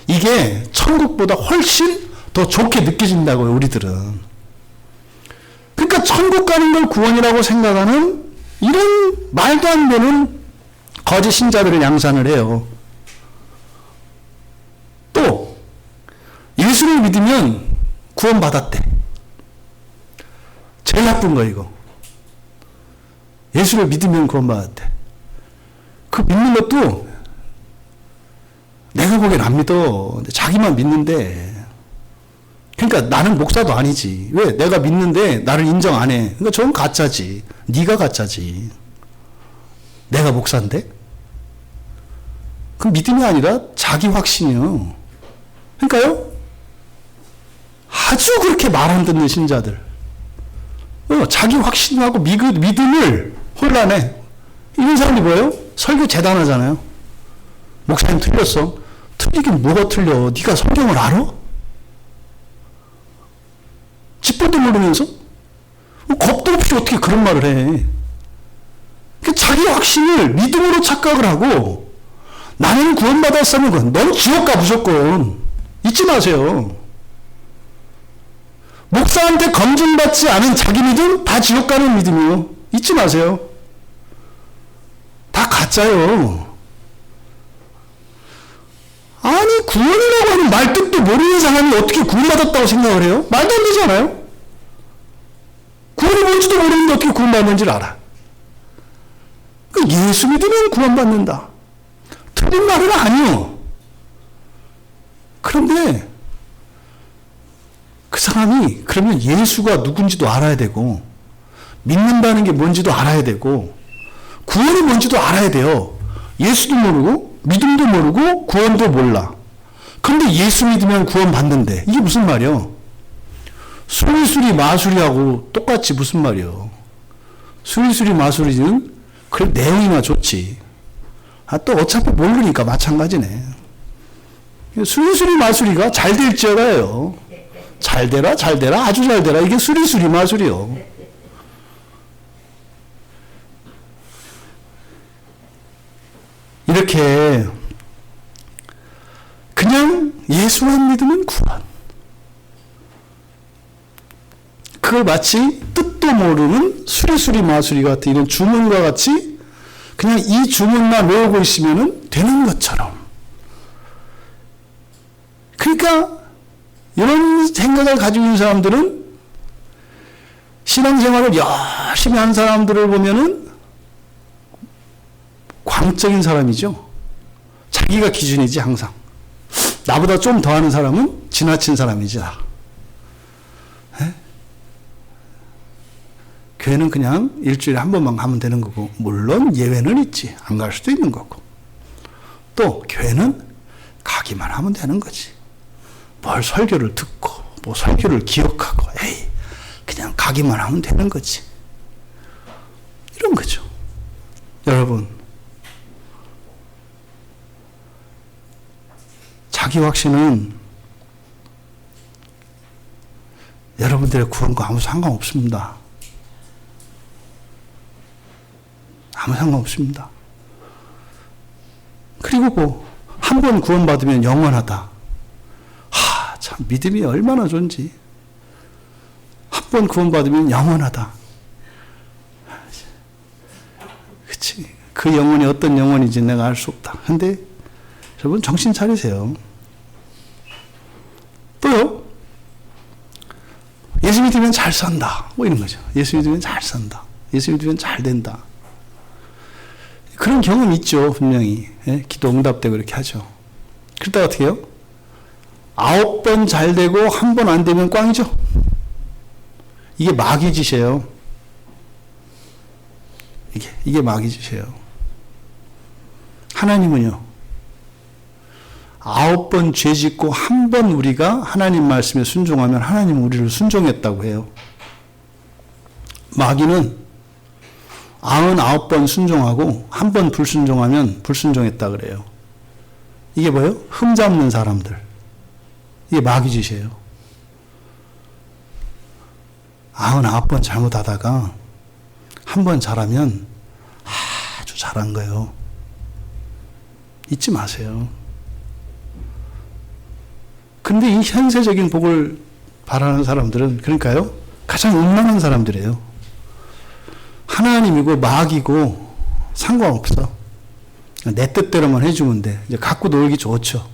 이게 천국보다 훨씬 더 좋게 느껴진다고요, 우리들은. 그러니까 천국 가는 걸 구원이라고 생각하는 이런 말도 안 되는 거짓 신자들을 양산을 해요. 또 예수를 믿으면 구원받았대. 제일 나쁜 거 이거. 예수를 믿으면 구원받았대. 그 믿는 것도 내가 보기엔 안 믿어. 근데 자기만 믿는데. 그러니까 나는 목사도 아니지. 왜? 내가 믿는데 나를 인정 안 해. 그러니까 저건 가짜지. 네가 가짜지. 내가 목사인데? 그 믿음이 아니라 자기 확신이요. 그러니까요. 아주 그렇게 말 안 듣는 신자들. 자기 확신하고 믿음을 혼란해. 이런 사람이 뭐예요? 설교 재단하잖아요. 목사님 틀렸어. 틀리긴 뭐가 틀려. 네가 성경을 알아? 짓볼도 모르면서? 겁도 없이 어떻게 그런 말을 해. 자기 확신을 믿음으로 착각을 하고 나는 구원받았으면 넌 지옥 가 무조건. 잊지 마세요. 목사한테 검증받지 않은 자기 믿음 다 지옥 가는 믿음이요. 잊지 마세요. 다 가짜요. 아니 구원이라고 하는 말뜻도 모르는 사람이 어떻게 구원받았다고 생각을 해요? 말도 안 되지 않아요? 구원이 뭔지도 모르는데 어떻게 구원받는지를 알아. 예수 믿으면 구원받는다. 틀린 말은 아니요. 그런데 그 사람이 그러면 예수가 누군지도 알아야 되고 믿는다는 게 뭔지도 알아야 되고 구원이 뭔지도 알아야 돼요. 예수도 모르고 믿음도 모르고 구원도 몰라. 그런데 예수 믿으면 구원 받는데 이게 무슨 말이요? 수리수리 마수리하고 똑같이 무슨 말이요? 수리수리 마수리는 그래 내용이나 좋지. 또 어차피 모르니까 마찬가지네. 수리수리 마수리가 잘 될지어다요. 잘 되라 아주 잘 되라 이게 수리수리 마수리요. 이렇게 그냥 예수만 믿으면 구원. 그걸 마치 뜻도 모르는 수리수리 마수리 같은 이런 주문과 같이 그냥 이 주문만 외우고 있으면 되는 것처럼. 그러니까 이런 생각을 가지고 있는 사람들은 신앙생활을 열심히 한 사람들을 보면은 광적인 사람이죠. 자기가 기준이지 항상. 나보다 좀 더 하는 사람은 지나친 사람이지. 교회는 그냥 일주일에 한 번만 가면 되는 거고 물론 예외는 있지. 안 갈 수도 있는 거고. 또 교회는 가기만 하면 되는 거지. 뭘 설교를 듣고 뭐 설교를 기억하고 에이 그냥 가기만 하면 되는 거지. 이런 거죠. 여러분 자기 확신은 여러분들의 구원과 아무 상관없습니다. 아무 상관없습니다. 그리고 뭐 한 번 구원받으면 영원하다. 참 믿음이 얼마나 좋은지. 한 번 구원받으면 영원하다. 그치. 그 영혼이 어떤 영혼인지 내가 알 수 없다. 근데 여러분 정신 차리세요. 또요. 예수 믿으면 잘 산다. 뭐 이런 거죠. 예수 믿으면 잘 산다. 예수 믿으면 잘 된다. 그런 경험 있죠. 분명히. 예? 기도 응답되고 이렇게 하죠. 그러다가 어떻게 해요? 9번 잘 되고 1번 안 되면 꽝이죠. 이게 마귀 짓이에요. 이게 마귀 짓이에요. 하나님은요. 9번 죄 짓고 1번 우리가 하나님 말씀에 순종하면 하나님은 우리를 순종했다고 해요. 마귀는 99번 순종하고 1번 불순종하면 불순종했다 그래요. 이게 뭐예요? 흠잡는 사람들. 이게 마귀 짓이에요. 99번 잘못하다가 1번 잘하면 아주 잘한 거예요. 잊지 마세요. 근데 이 현세적인 복을 바라는 사람들은 그러니까요. 가장 음란한 사람들이에요. 하나님이고 마귀고 상관없어. 내 뜻대로만 해주면 돼. 이제 갖고 놀기 좋죠.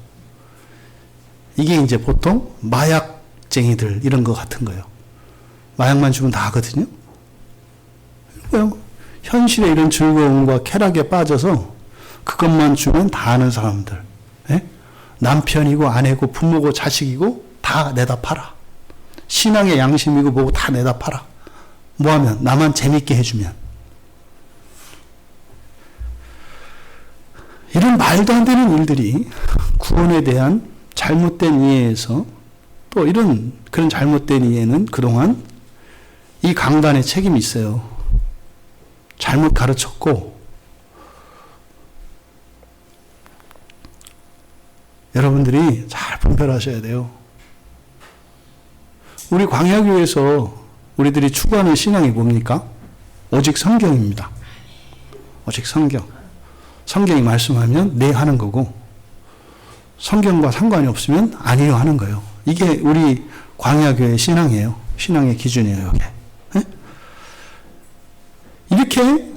이게 이제 보통 마약쟁이들 이런 거 같은 거예요. 마약만 주면 다 하거든요. 그러니까요. 현실의 이런 즐거움과 쾌락에 빠져서 그것만 주면 다 하는 사람들. 예? 남편이고 아내고 부모고 자식이고 다 내다 팔아. 신앙의 양심이고 뭐고 다 내다 팔아. 뭐하면? 나만 재밌게 해주면. 이런 말도 안 되는 일들이 구원에 대한 잘못된 이해에서 또 그런 잘못된 이해는 그동안 이 강단의 책임이 있어요. 잘못 가르쳤고, 여러분들이 잘 분별하셔야 돼요. 우리 광야교회에서 우리들이 추구하는 신앙이 뭡니까? 오직 성경입니다. 오직 성경. 성경이 말씀하면 네 하는 거고, 성경과 상관이 없으면 아니요 하는 거예요. 이게 우리 광야교회 신앙이에요. 신앙의 기준이에요, 이게. 네? 이렇게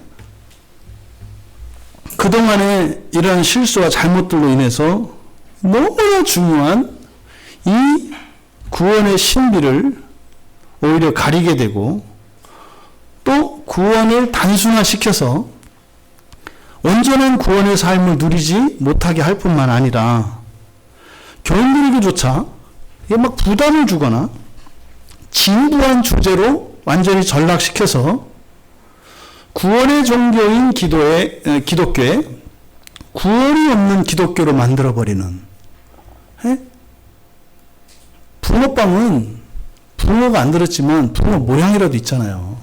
그동안의 이런 실수와 잘못들로 인해서 너무나 중요한 이 구원의 신비를 오히려 가리게 되고, 또 구원을 단순화시켜서 온전한 구원의 삶을 누리지 못하게 할 뿐만 아니라 교인들에게조차 이게 막 부담을 주거나 진부한 주제로 완전히 전락시켜서 구원의 종교인 기독교에 구원이 없는 기독교로 만들어버리는. 붕어빵은 붕어가 안 들었지만 붕어 모양이라도 있잖아요.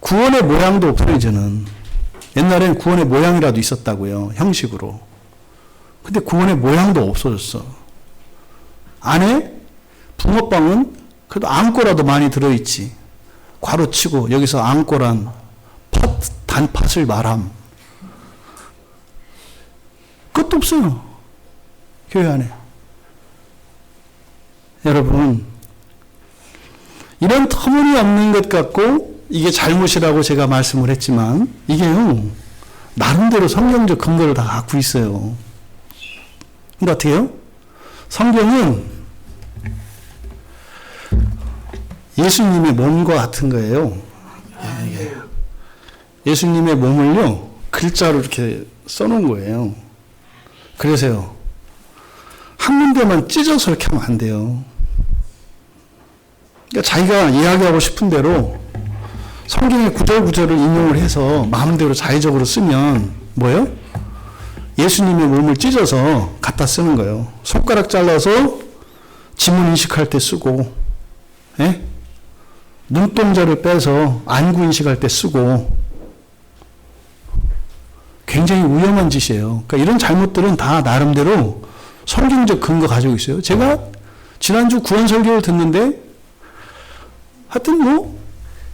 구원의 모양도 없어요, 이제는. 옛날엔 구원의 모양이라도 있었다고요, 형식으로. 근데 구원의 모양도 없어졌어. 안에 붕어빵은 그래도 앙꼬라도 많이 들어있지. 괄호치고 여기서 앙꼬란 단팥을 말함. 끝도 없어요, 교회 안에. 여러분, 이런 터무니없는 것 같고 이게 잘못이라고 제가 말씀을 했지만 이게요, 나름대로 성경적 근거를 다 갖고 있어요. 근데 어떻게 해요? 성경은 예수님의 몸과 같은 거예요. 예수님의 몸을요, 글자로 이렇게 써놓은 거예요. 그래서요, 한 군데만 찢어서 이렇게 하면 안 돼요. 그러니까 자기가 이야기하고 싶은 대로 성경의 구절구절을 인용을 해서 마음대로 자의적으로 쓰면 뭐예요? 예수님의 몸을 찢어서 갖다 쓰는 거예요. 손가락 잘라서 지문 인식할 때 쓰고, 예? 눈동자를 빼서 안구 인식할 때 쓰고, 굉장히 위험한 짓이에요. 그러니까 이런 잘못들은 다 나름대로 성경적 근거 가지고 있어요. 제가 지난주 구원 설교를 듣는데 하여튼 뭐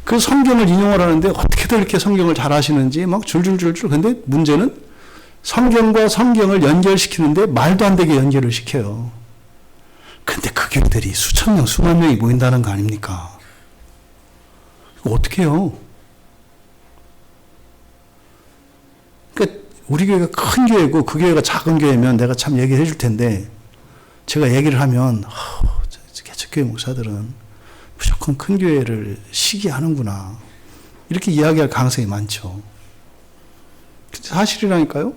그 성경을 인용을 하는데 어떻게들 이렇게 성경을 잘 하시는지 막 줄줄줄줄. 근데 문제는 성경과 성경을 연결시키는데 말도 안 되게 연결을 시켜요. 근데 그 교회들이 수천 명, 수만 명이 모인다는 거 아닙니까? 이거 어떻게 해요? 그러니까 우리 교회가 큰 교회고 그 교회가 작은 교회면 내가 참 얘기를 해줄 텐데, 제가 얘기를 하면 개척교회 목사들은 무조건 큰 교회를 시기하는구나 이렇게 이야기할 가능성이 많죠. 사실이라니까요.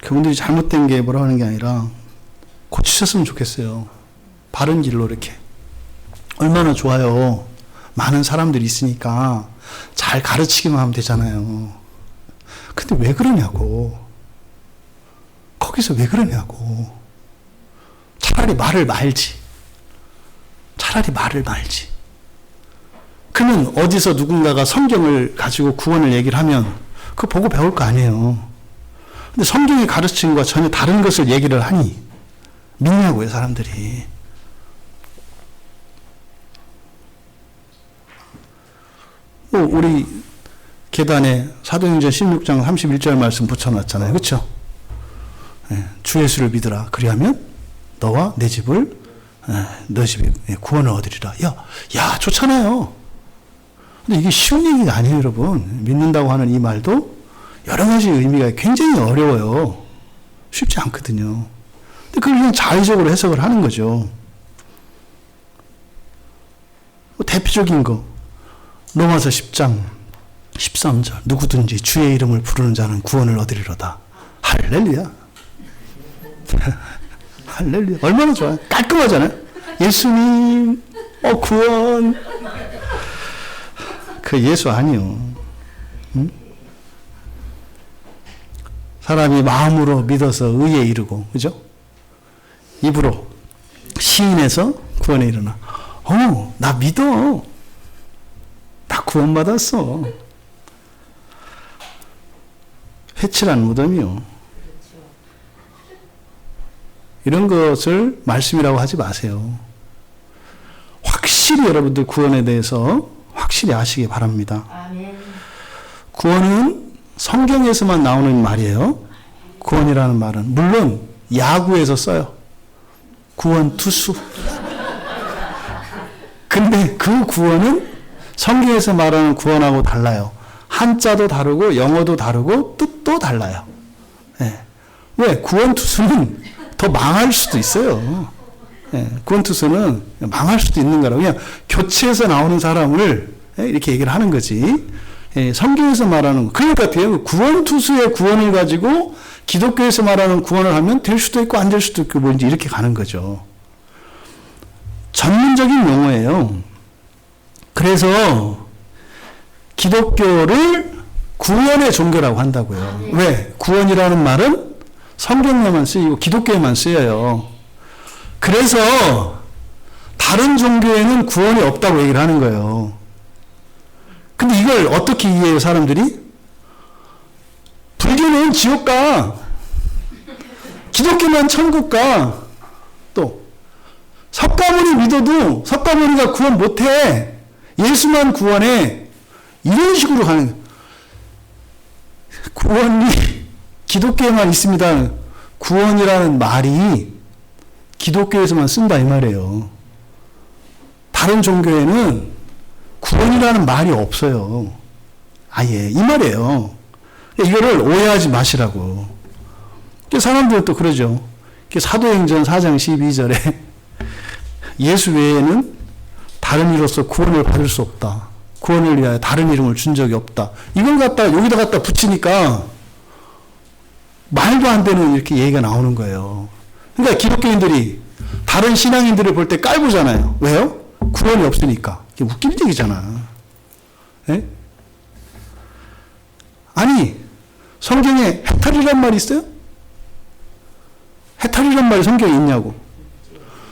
그분들이 잘못된 게 뭐라고 하는 게 아니라 고치셨으면 좋겠어요. 바른 길로 이렇게. 얼마나 좋아요. 많은 사람들이 있으니까 잘 가르치기만 하면 되잖아요. 근데 왜 그러냐고. 거기서 왜 그러냐고. 차라리 말을 말지. 차라리 말을 말지. 그는 어디서 누군가가 성경을 가지고 구원을 얘기를 하면 그거 보고 배울 거 아니에요. 근데 성경이 가르치는 것과 전혀 다른 것을 얘기를 하니 믿냐고요, 사람들이. 우리 계단에 사도행전 16장 31절 말씀 붙여놨잖아요. 그렇죠? 네, 주 예수를 믿으라. 그리하면 너와 내 집을, 너 집에 구원을 얻으리라. 야, 좋잖아요. 근데 이게 쉬운 얘기가 아니에요, 여러분. 믿는다고 하는 이 말도 여러 가지 의미가 굉장히 어려워요. 쉽지 않거든요. 근데 그걸 그냥 자의적으로 해석을 하는 거죠. 대표적인 거, 로마서 10장 13절 누구든지 주의 이름을 부르는 자는 구원을 얻으리로다. 할렐루야. 할렐루야. 얼마나 좋아요. 깔끔하잖아요. 예수님 구원. 그 예수 아니요. 응? 사람이 마음으로 믿어서 의에 이르고, 그죠? 입으로 시인해서 구원에 이르나. 나 믿어. 나 구원받았어. 회칠한 무덤이요. 이런 것을 말씀이라고 하지 마세요. 확실히 여러분들 구원에 대해서 확실히 아시기 바랍니다. 아멘. 구원은 성경에서만 나오는 말이에요. 구원이라는 말은. 물론 야구에서 써요. 구원 투수. 근데 그 구원은 성경에서 말하는 구원하고 달라요. 한자도 다르고 영어도 다르고 뜻도 달라요. 네. 왜? 구원 투수는 더 망할 수도 있어요. 네. 구원 투수는 망할 수도 있는 거라고. 그냥 교체해서 나오는 사람을 이렇게 얘기를 하는 거지. 예, 성경에서 말하는 거. 그러니까 구원 투수의 구원을 가지고 기독교에서 말하는 구원을 하면 될 수도 있고 안 될 수도 있고 뭔지 이렇게 가는 거죠. 전문적인 용어예요. 그래서 기독교를 구원의 종교라고 한다고요. 왜? 구원이라는 말은 성경에만 쓰이고 기독교에만 쓰여요. 그래서 다른 종교에는 구원이 없다고 얘기를 하는 거예요. 근데 이걸 어떻게 이해해요, 사람들이? 불교는 지옥 가. 기독교만 천국 가. 또 석가모니 믿어도 석가모니가 구원 못해. 예수만 구원해. 이런 식으로 가는 거예요. 구원이 기독교에만 있습니다. 구원이라는 말이 기독교에서만 쓴다 이 말이에요. 다른 종교에는 구원이라는 말이 없어요. 아예 이 말이에요. 이거를 오해하지 마시라고. 사람들도 그러죠. 사도행전 4장 12절에 예수 외에는 다른 이로서 구원을 받을 수 없다. 구원을 위하여 다른 이름을 준 적이 없다. 이걸 갖다 여기다 갖다 붙이니까 말도 안 되는 이렇게 얘기가 나오는 거예요. 그러니까 기독교인들이 다른 신앙인들을 볼 때 깔보잖아요. 왜요? 구원이 없으니까. 이게 웃긴 얘기잖아. 예? 아니, 성경에 해탈이란 말이 있어요? 해탈이란 말이 성경에 있냐고.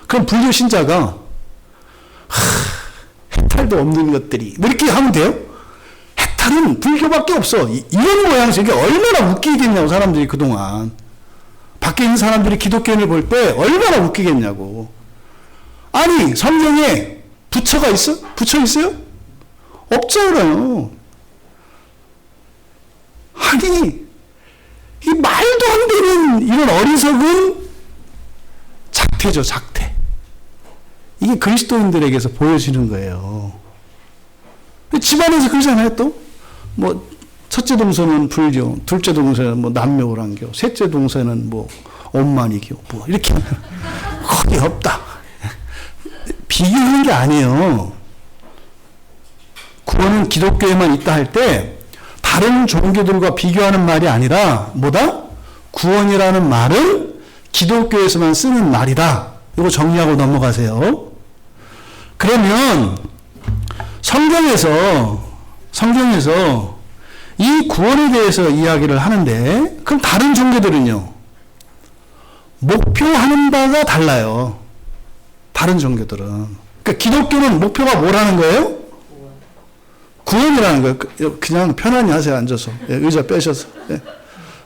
그럼 불교 신자가 해탈도 없는 것들이 뭐 이렇게 하면 돼요? 해탈은 불교밖에 없어. 이런 모양에서 이게 얼마나 웃기겠냐고 사람들이 그동안. 밖에 있는 사람들이 기독교인을 볼 때 얼마나 웃기겠냐고. 아니 성경에 부처가 있어? 부처 있어요? 없잖아요. 아니 이 말도 안 되는 이런 어리석은 작태죠, 작태. 이게 그리스도인들에게서 보여지는 거예요. 집안에서 그러잖아요, 또. 뭐, 첫째 동서는 불교, 둘째 동서는 뭐 남묘오랑교, 셋째 동서는 뭐 엄만이교, 뭐, 이렇게 하면 거의 없다. 비교하는 게 아니에요. 구원은 기독교에만 있다 할 때, 다른 종교들과 비교하는 말이 아니라, 뭐다? 구원이라는 말은 기독교에서만 쓰는 말이다. 이거 정리하고 넘어가세요. 그러면 성경에서 이 구원에 대해서 이야기를 하는데 그럼 다른 종교들은요. 목표하는 바가 달라요. 다른 종교들은. 그러니까 기독교는 목표가 뭐라는 거예요? 구원이라는 거예요. 그냥 편안히 하세요. 앉아서. 의자 빼셔서.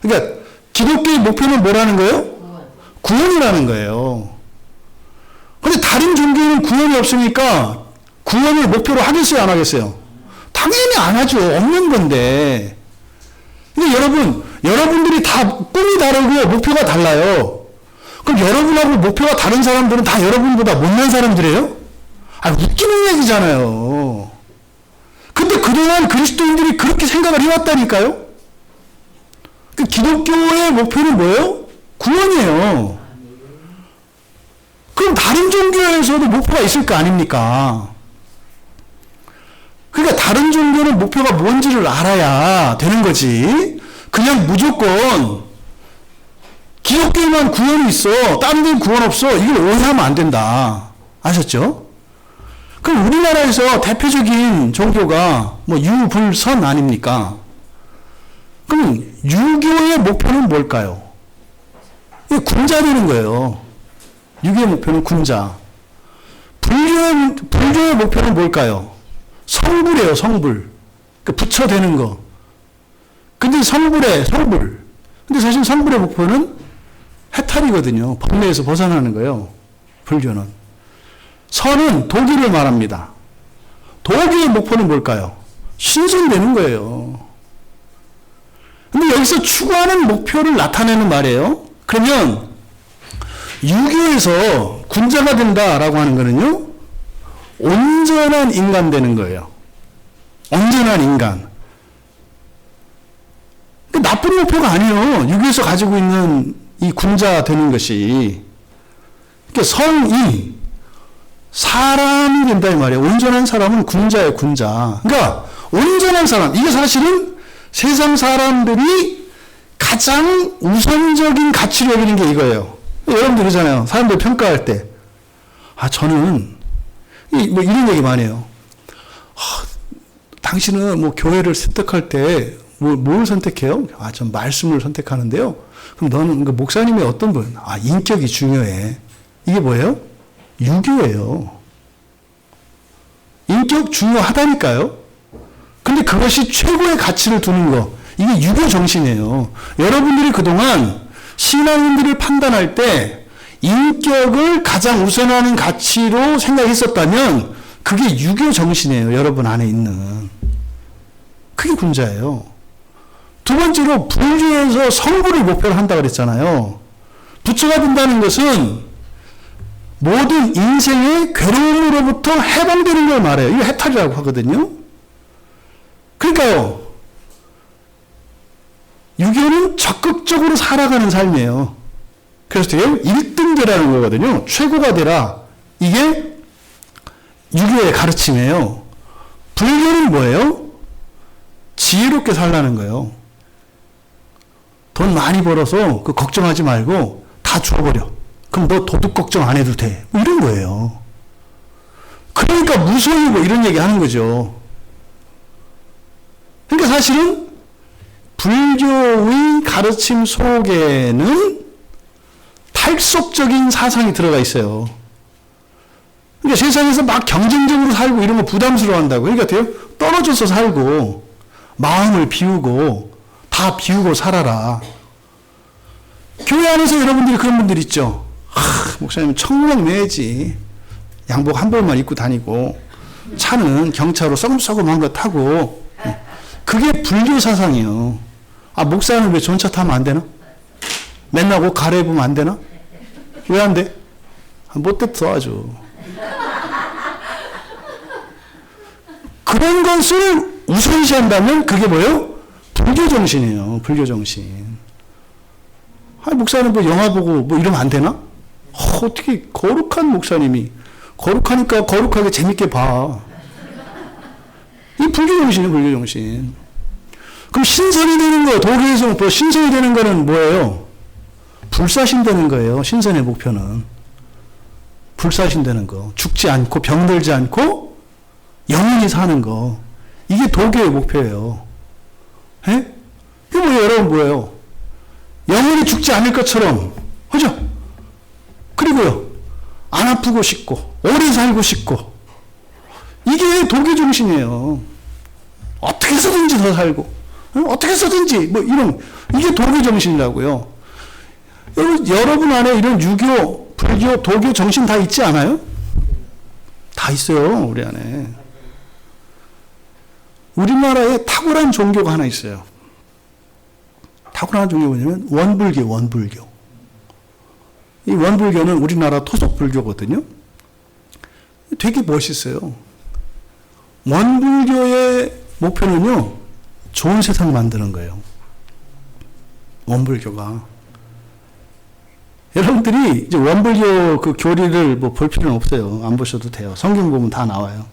그러니까 기독교의 목표는 뭐라는 거예요? 구원이라는 거예요. 근데 다른 종교는 구원이 없으니까 구원을 목표로 하겠어요, 안 하겠어요? 당연히 안 하죠. 없는 건데. 근데 여러분들이 다 꿈이 다르고 목표가 달라요. 그럼 여러분하고 목표가 다른 사람들은 다 여러분보다 못난 사람들이에요? 웃기는 얘기잖아요. 근데 그동안 그리스도인들이 그렇게 생각을 해왔다니까요? 그 기독교의 목표는 뭐예요? 구원이에요. 그럼 다른 종교에서도 목표가 있을 거 아닙니까? 그러니까 다른 종교는 목표가 뭔지를 알아야 되는 거지. 그냥 무조건 기독교에만 구원이 있어, 다른 데는 구원 없어, 이걸 오해하면 안 된다. 아셨죠? 그럼 우리나라에서 대표적인 종교가 뭐 유불선 아닙니까? 그럼 유교의 목표는 뭘까요? 이게 군자 되는 거예요. 유교의 목표는 군자. 불교의 목표는 뭘까요? 성불이에요, 성불. 그러니까 부처 되는 거. 근데 성불. 근데 사실 성불의 목표는 해탈이거든요. 법내에서 벗어나는 거예요. 불교는. 선은 도기를 말합니다. 도기의 목표는 뭘까요? 신선되는 거예요. 근데 여기서 추구하는 목표를 나타내는 말이에요. 그러면 유교에서 군자가 된다라고 하는 거는요, 온전한 인간 되는 거예요. 온전한 인간. 나쁜 목표가 아니에요. 유교에서 가지고 있는 이 군자 되는 것이. 그러니까 성인, 사람이 된다 이 말이에요. 온전한 사람은 군자예요, 군자. 그러니까 온전한 사람, 이게 사실은 세상 사람들이 가장 우선적인 가치로 여기는 게 이거예요. 여러분들 그러잖아요. 사람들 평가할 때. 저는 뭐 이런 얘기 많이 해요. 당신은 뭐 교회를 선택할 때 뭘 선택해요? 전 말씀을 선택하는데요. 그럼 너는 목사님이 어떤 분? 인격이 중요해. 이게 뭐예요? 유교예요. 인격 중요하다니까요. 근데 그것이 최고의 가치를 두는 거. 이게 유교 정신이에요. 여러분들이 그동안 신앙인들을 판단할 때 인격을 가장 우선하는 가치로 생각했었다면 그게 유교 정신이에요. 여러분 안에 있는. 그게 군자예요. 두 번째로 불교에서 성불을 목표로 한다고 그랬잖아요. 부처가 된다는 것은 모든 인생의 괴로움으로부터 해방되는 걸 말해요. 이게 해탈이라고 하거든요. 그러니까요. 유교는 적극적으로 살아가는 삶이에요. 그래서 되게 1등 되라는 거거든요. 최고가 되라. 이게 유교의 가르침이에요. 불교는 뭐예요? 지혜롭게 살라는 거예요. 돈 많이 벌어서 걱정하지 말고 다 줘버려. 그럼 너 도둑 걱정 안 해도 돼. 뭐 이런 거예요. 그러니까 무서이고 이런 얘기 하는 거죠. 그러니까 사실은 불교의 가르침 속에는 탈속적인 사상이 들어가 있어요. 그러니까 세상에서 막 경쟁적으로 살고 이런 거 부담스러워 한다고. 그러니까 떨어져서 살고 마음을 비우고 다 비우고 살아라. 교회 안에서 여러분들이 그런 분들 있죠. 목사님 청력 내야지. 양복 한 벌만 입고 다니고 차는 경차로 썩음썩음한 거 타고. 그게 불교 사상이에요. 목사는 왜 전차 타면 안 되나? 맨날 옷 갈아입으면 안 되나? 왜 안 돼? 못됐어 아주. 그런 것을 우선시한다면 그게 뭐예요? 불교 정신이에요. 불교 정신. 목사는 뭐 영화 보고 뭐 이러면 안 되나? 어떻게 거룩한 목사님이 거룩하니까 거룩하게 재밌게 봐. 이 불교 정신이에요. 불교 정신. 그럼 신선이 되는 거, 도교에서 신선이 되는 거는 뭐예요? 불사신 되는 거예요. 신선의 목표는. 불사신 되는 거. 죽지 않고 병들지 않고 영원히 사는 거. 이게 도교의 목표예요. 예? 이게 뭐예요? 여러분 뭐예요? 영원히 죽지 않을 것처럼. 그죠? 그리고요. 안 아프고 싶고 오래 살고 싶고. 이게 도교 정신이에요. 어떻게 해서든지 더 살고 어떻게 해서든지 뭐 이런 이게 도교 정신이라고요. 여러분 안에 이런 유교, 불교, 도교 정신 다 있지 않아요? 다 있어요. 우리 안에. 우리나라에 탁월한 종교가 하나 있어요. 탁월한 종교가 뭐냐면 원불교. 이 원불교는 우리나라 토속 불교거든요. 되게 멋있어요. 원불교의 목표는요, 좋은 세상 만드는 거예요. 원불교가. 여러분들이 이제 원불교 그 교리를 뭐 볼 필요는 없어요. 안 보셔도 돼요. 성경 보면 다 나와요.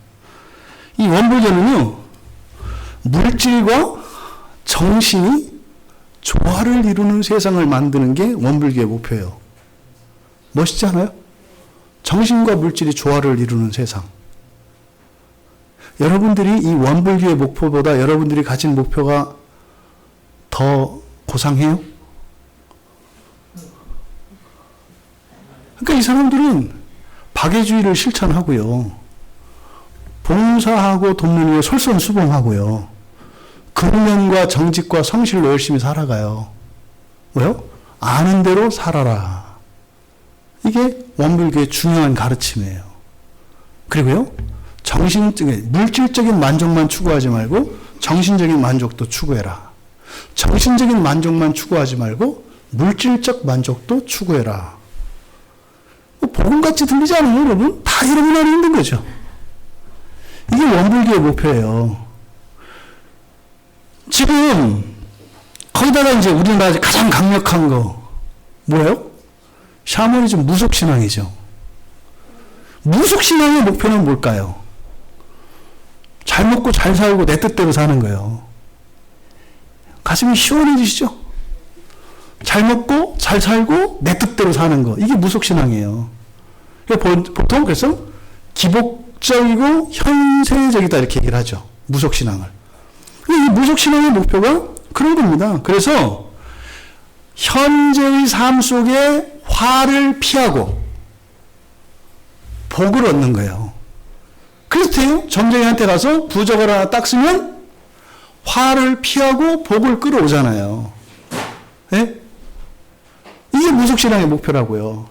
이 원불교는요, 물질과 정신이 조화를 이루는 세상을 만드는 게 원불교의 목표예요. 멋있지 않아요? 정신과 물질이 조화를 이루는 세상. 여러분들이 이 원불교의 목표보다 여러분들이 가진 목표가 더 고상해요? 그러니까 이 사람들은 박애주의를 실천하고요. 봉사하고 돕는 일에 솔선수범하고요. 근면과 정직과 성실로 열심히 살아가요. 왜요? 아는 대로 살아라. 이게 원불교의 중요한 가르침이에요. 그리고요, 정신적인, 물질적인 만족만 추구하지 말고 정신적인 만족도 추구해라. 정신적인 만족만 추구하지 말고 물질적 만족도 추구해라. 복음같이 들리지 않아요, 여러분? 다 여러분 안에 있는 거죠. 이게 원불교의 목표예요. 지금 거기다가 이제 우리나라 가장 강력한 거 뭐예요? 샤머니즘, 무속신앙이죠. 무속신앙의 목표는 뭘까요? 잘 먹고 잘 살고 내 뜻대로 사는 거예요. 가슴이 시원해지시죠? 잘 먹고 잘 살고 내 뜻대로 사는 거, 이게 무속신앙이에요. 보통 그래서 기복적이고 현세적이다 이렇게 얘기를 하죠, 무속신앙을. 이 무속신앙의 목표가 그런 겁니다. 그래서 현재의 삶 속에 화를 피하고 복을 얻는 거예요. 그렇대요. 점쟁이한테 가서 부적을 하나 딱 쓰면 화를 피하고 복을 끌어오잖아요. 네? 이게 무속신앙의 목표라고요.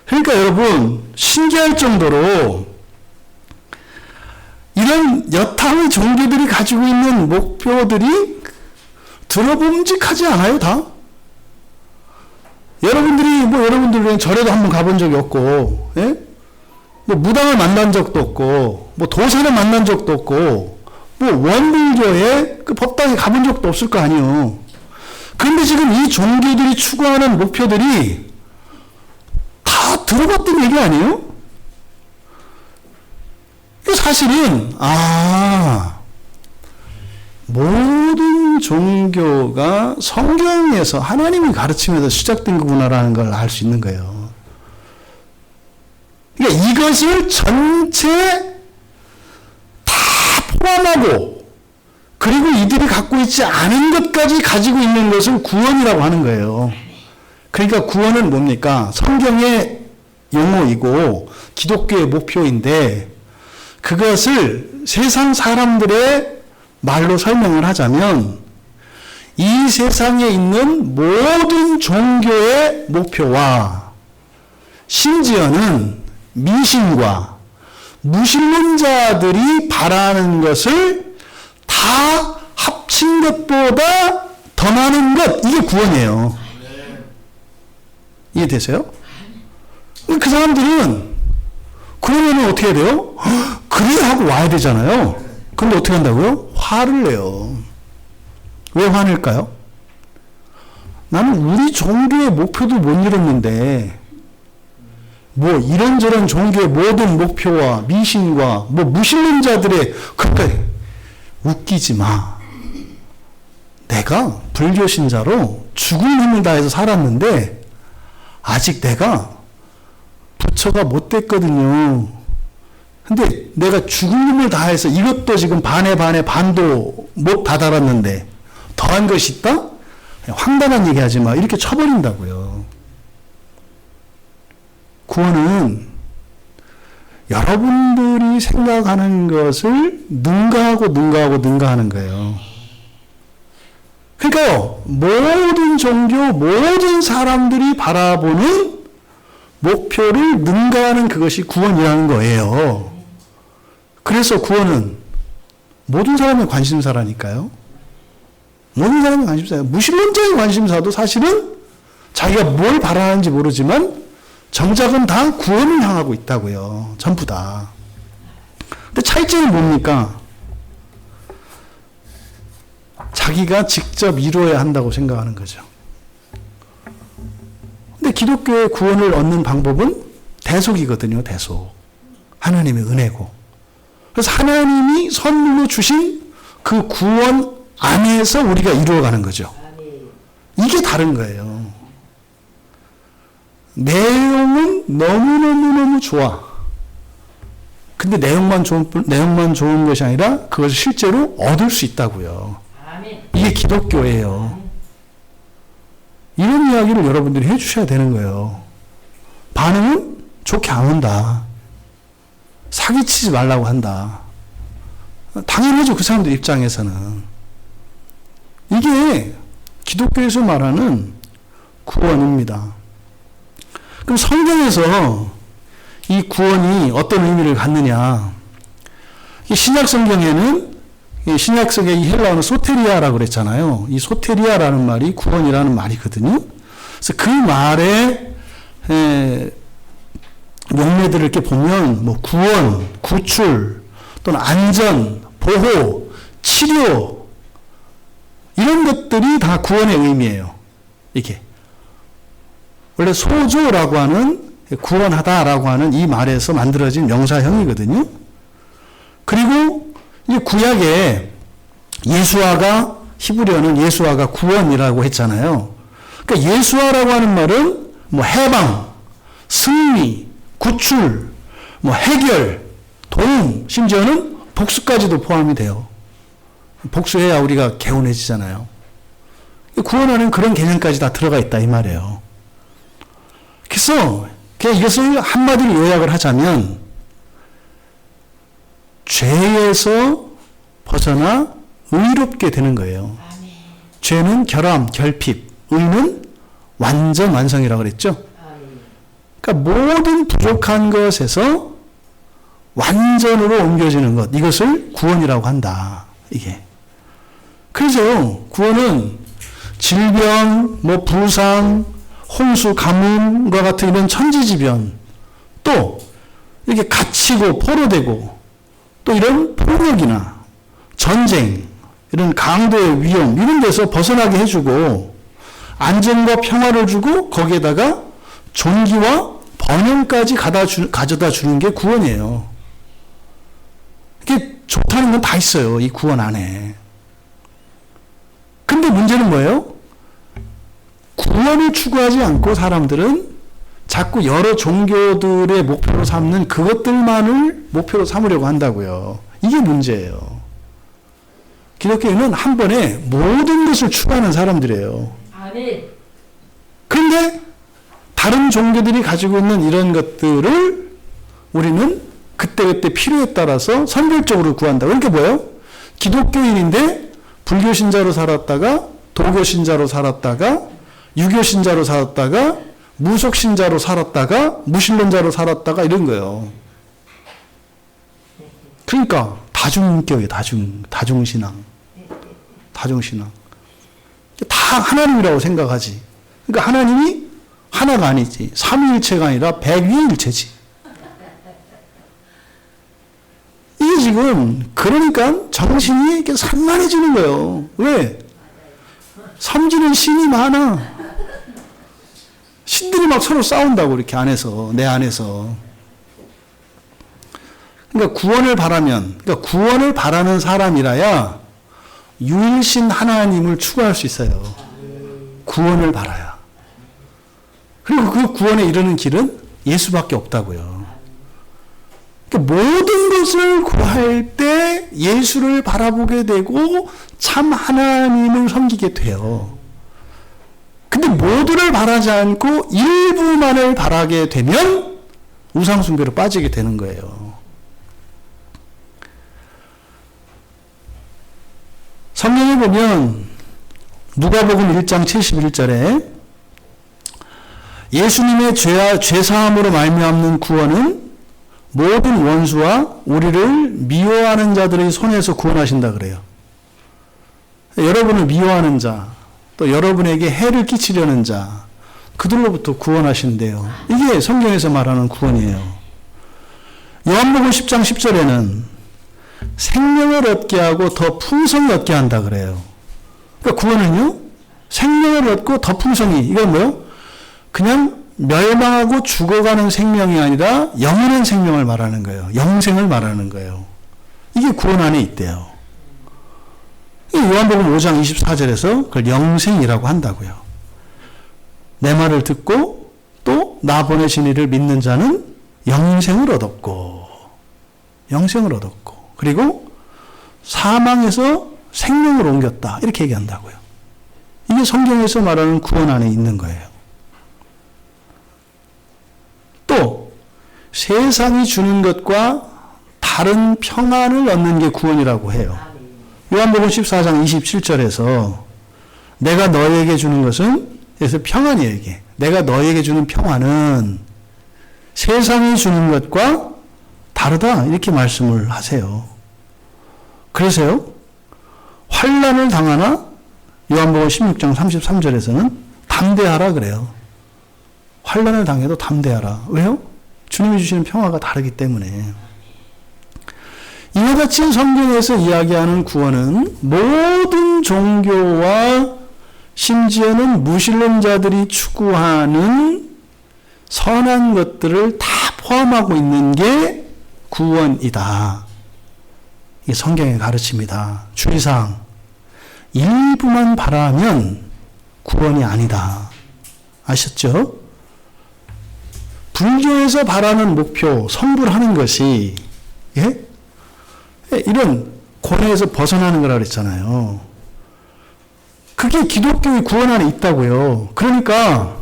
그러니까 여러분, 신기할 정도로 이런 여타의 종교들이 가지고 있는 목표들이 들어봄직하지 않아요, 다? 여러분들은 절에도 한번 가본 적이 없고, 예? 뭐 무당을 만난 적도 없고, 뭐 도사를 만난 적도 없고, 뭐 원불교의 그 법당에 가본 적도 없을 거 아니에요. 그런데 지금 이 종교들이 추구하는 목표들이 다 들어봤던 얘기 아니에요? 사실은, 모든 종교가 성경에서 하나님이 가르침에서 시작된 거구나라는 걸 알 수 있는 거예요. 그러니까 이것을 전체 다 포함하고, 그리고 이들이 갖고 있지 않은 것까지 가지고 있는 것을 구원이라고 하는 거예요. 그러니까 구원은 뭡니까? 성경의 용어이고 기독교의 목표인데, 그것을 세상 사람들의 말로 설명을 하자면 이 세상에 있는 모든 종교의 목표와 심지어는 미신과 무신론자들이 바라는 것을 다 합친 것보다 더 많은 것, 이게 구원이에요. 이해되세요? 그 사람들은 그러면 어떻게 해야 돼요? 그래야 하고 와야 되잖아요. 근데 어떻게 한다고요? 화를 내요. 왜 화낼까요? 나는 우리 종교의 목표도 못 이뤘는데 뭐 이런저런 종교의 모든 목표와 미신과 뭐 무신론자들의, 그러니까 웃기지 마. 내가 불교 신자로 죽은 힘을 다해서 살았는데 아직 내가 부처가 못 됐거든요. 근데 내가 죽은 힘을 다해서 이것도 지금 반에 반도 못 다다랐는데 더한 것이 있다? 황당한 얘기 하지 마. 이렇게 쳐버린다고요. 구원은 여러분들이 생각하는 것을 능가하는 거예요. 그러니까요, 모든 종교, 모든 사람들이 바라보는 목표를 능가하는 그것이 구원이라는 거예요. 그래서 구원은 모든 사람의 관심사라니까요. 모든 사람의 관심사예요. 무신론자의 관심사도 사실은 자기가 뭘 바라는지 모르지만 정작은 다 구원을 향하고 있다고요. 전부 다. 근데 차이점이 뭡니까? 자기가 직접 이루어야 한다고 생각하는 거죠. 근데 기독교의 구원을 얻는 방법은 대속이거든요. 대속. 하나님의 은혜고. 그래서 하나님이 선물로 주신 그 구원 안에서 우리가 이루어가는 거죠. 이게 다른 거예요. 내용은 너무너무너무 좋아. 근데 내용만 좋은 것이 아니라 그것을 실제로 얻을 수 있다고요. 이게 기독교예요. 이런 이야기를 여러분들이 해주셔야 되는 거예요. 반응은 좋게 안 온다. 사기치지 말라고 한다. 당연하죠. 그 사람들 입장에서는. 이게 기독교에서 말하는 구원입니다. 그럼 성경에서 이 구원이 어떤 의미를 갖느냐. 신약 성경에는 신약성의 이 헬라어는 소테리아라고 그랬잖아요. 이 소테리아라는 말이 구원이라는 말이거든요. 그래서 그 말의 용례들을 이렇게 보면 뭐 구원, 구출, 또는 안전, 보호, 치료 이런 것들이 다 구원의 의미예요. 이게 원래 소조라고 하는 구원하다라고 하는 이 말에서 만들어진 명사형이거든요. 그리고 이 구약에 예수아가 히브리어는 예수아가 구원이라고 했잖아요. 그러니까 예수아라고 하는 말은 뭐 해방, 승리, 구출, 뭐 해결, 도움, 심지어는 복수까지도 포함이 돼요. 복수해야 우리가 개운해지잖아요. 구원하는 그런 개념까지 다 들어가 있다 이 말이에요. 그래서 이것을 한마디로 요약을 하자면 죄에서 벗어나 의롭게 되는 거예요. 아멘. 죄는 결함, 결핍, 의는 완전 완성이라고 그랬죠. 그러니까 모든 부족한 것에서 완전으로 옮겨지는 것, 이것을 구원이라고 한다. 이게. 그래서 구원은 질병, 뭐 부상, 홍수, 가뭄과 같은 이런 천지지변, 또 이렇게 갇히고 포로되고 또 이런 폭력이나 전쟁, 이런 강도의 위험 이런 데서 벗어나게 해주고 안전과 평화를 주고 거기에다가 존귀와 번영까지 가져다 주는 게 구원이에요. 이게 좋다는 건 다 있어요. 이 구원 안에. 근데 문제는 뭐예요? 구원을 추구하지 않고 사람들은 자꾸 여러 종교들의 목표로 삼는 그것들만을 목표로 삼으려고 한다고요. 이게 문제예요. 기독교인은 한 번에 모든 것을 추구하는 사람들이에요. 아멘. 그런데 다른 종교들이 가지고 있는 이런 것들을 우리는 그때그때 필요에 따라서 선별적으로 구한다. 그러니까 뭐예요? 기독교인인데 불교 신자로 살았다가 도교 신자로 살았다가 유교 신자로 살았다가 무속 신자로 살았다가 무신론자로 살았다가 이런 거예요. 그러니까 다중인격이에요. 다중신앙. 다중신앙. 다 하나님이라고 생각하지. 그러니까 하나님이 하나가 아니지. 삼위일체가 아니라 백위일체지. 이게 지금 그러니까 정신이 이렇게 산만해지는 거예요. 왜? 섬지는 신이 많아. 신들이 막 서로 싸운다고 이렇게 안에서 내 안에서. 그러니까 구원을 바라는 사람이라야 유일신 하나님을 추구할 수 있어요. 구원을 바라야. 그리고 그 구원에 이르는 길은 예수밖에 없다고요. 그러니까 모든 것을 구할 때 예수를 바라보게 되고 참 하나님을 섬기게 돼요. 근데 모두를 바라지 않고 일부만을 바라게 되면 우상숭배로 빠지게 되는 거예요. 성경에 보면 누가복음 1장 71절에 예수님의 죄사함으로 말미암는 구원은 모든 원수와 우리를 미워하는 자들의 손에서 구원하신다 그래요. 여러분을 미워하는 자, 또 여러분에게 해를 끼치려는 자, 그들로부터 구원하신대요. 이게 성경에서 말하는 구원이에요. 요한복음 10장 10절에는 생명을 얻게 하고 더 풍성히 얻게 한다 그래요. 그러니까 구원은요, 생명을 얻고 더 풍성히, 이건 뭐요? 그냥 멸망하고 죽어가는 생명이 아니라 영원한 생명을 말하는 거예요. 영생을 말하는 거예요. 이게 구원 안에 있대요. 요한복음 5장 24절에서 그걸 영생이라고 한다고요. 내 말을 듣고 또 나 보내신 이를 믿는 자는 영생을 얻었고 그리고 사망에서 생명을 옮겼다 이렇게 얘기한다고요. 이게 성경에서 말하는 구원 안에 있는 거예요. 또 세상이 주는 것과 다른 평안을 얻는 게 구원이라고 해요. 요한복음 14장 27절에서 내가 너에게 주는 것은, 그래서 평안이에요 이게. 내가 너에게 주는 평안은 세상이 주는 것과 다르다 이렇게 말씀을 하세요. 그래서요, 환난을 당하나 요한복음 16장 33절에서는 담대하라 그래요. 환난을 당해도 담대하라. 왜요? 주님이 주시는 평화가 다르기 때문에. 이와 같이 성경에서 이야기하는 구원은 모든 종교와 심지어는 무신론자들이 추구하는 선한 것들을 다 포함하고 있는 게 구원이다. 이게 성경의 가르침이다. 주의사항, 일부만 바라면 구원이 아니다. 아셨죠? 불교에서 바라는 목표, 성불하는 것이 이런 고뇌에서 벗어나는 거라 그랬잖아요. 그게 기독교의 구원 안에 있다고요. 그러니까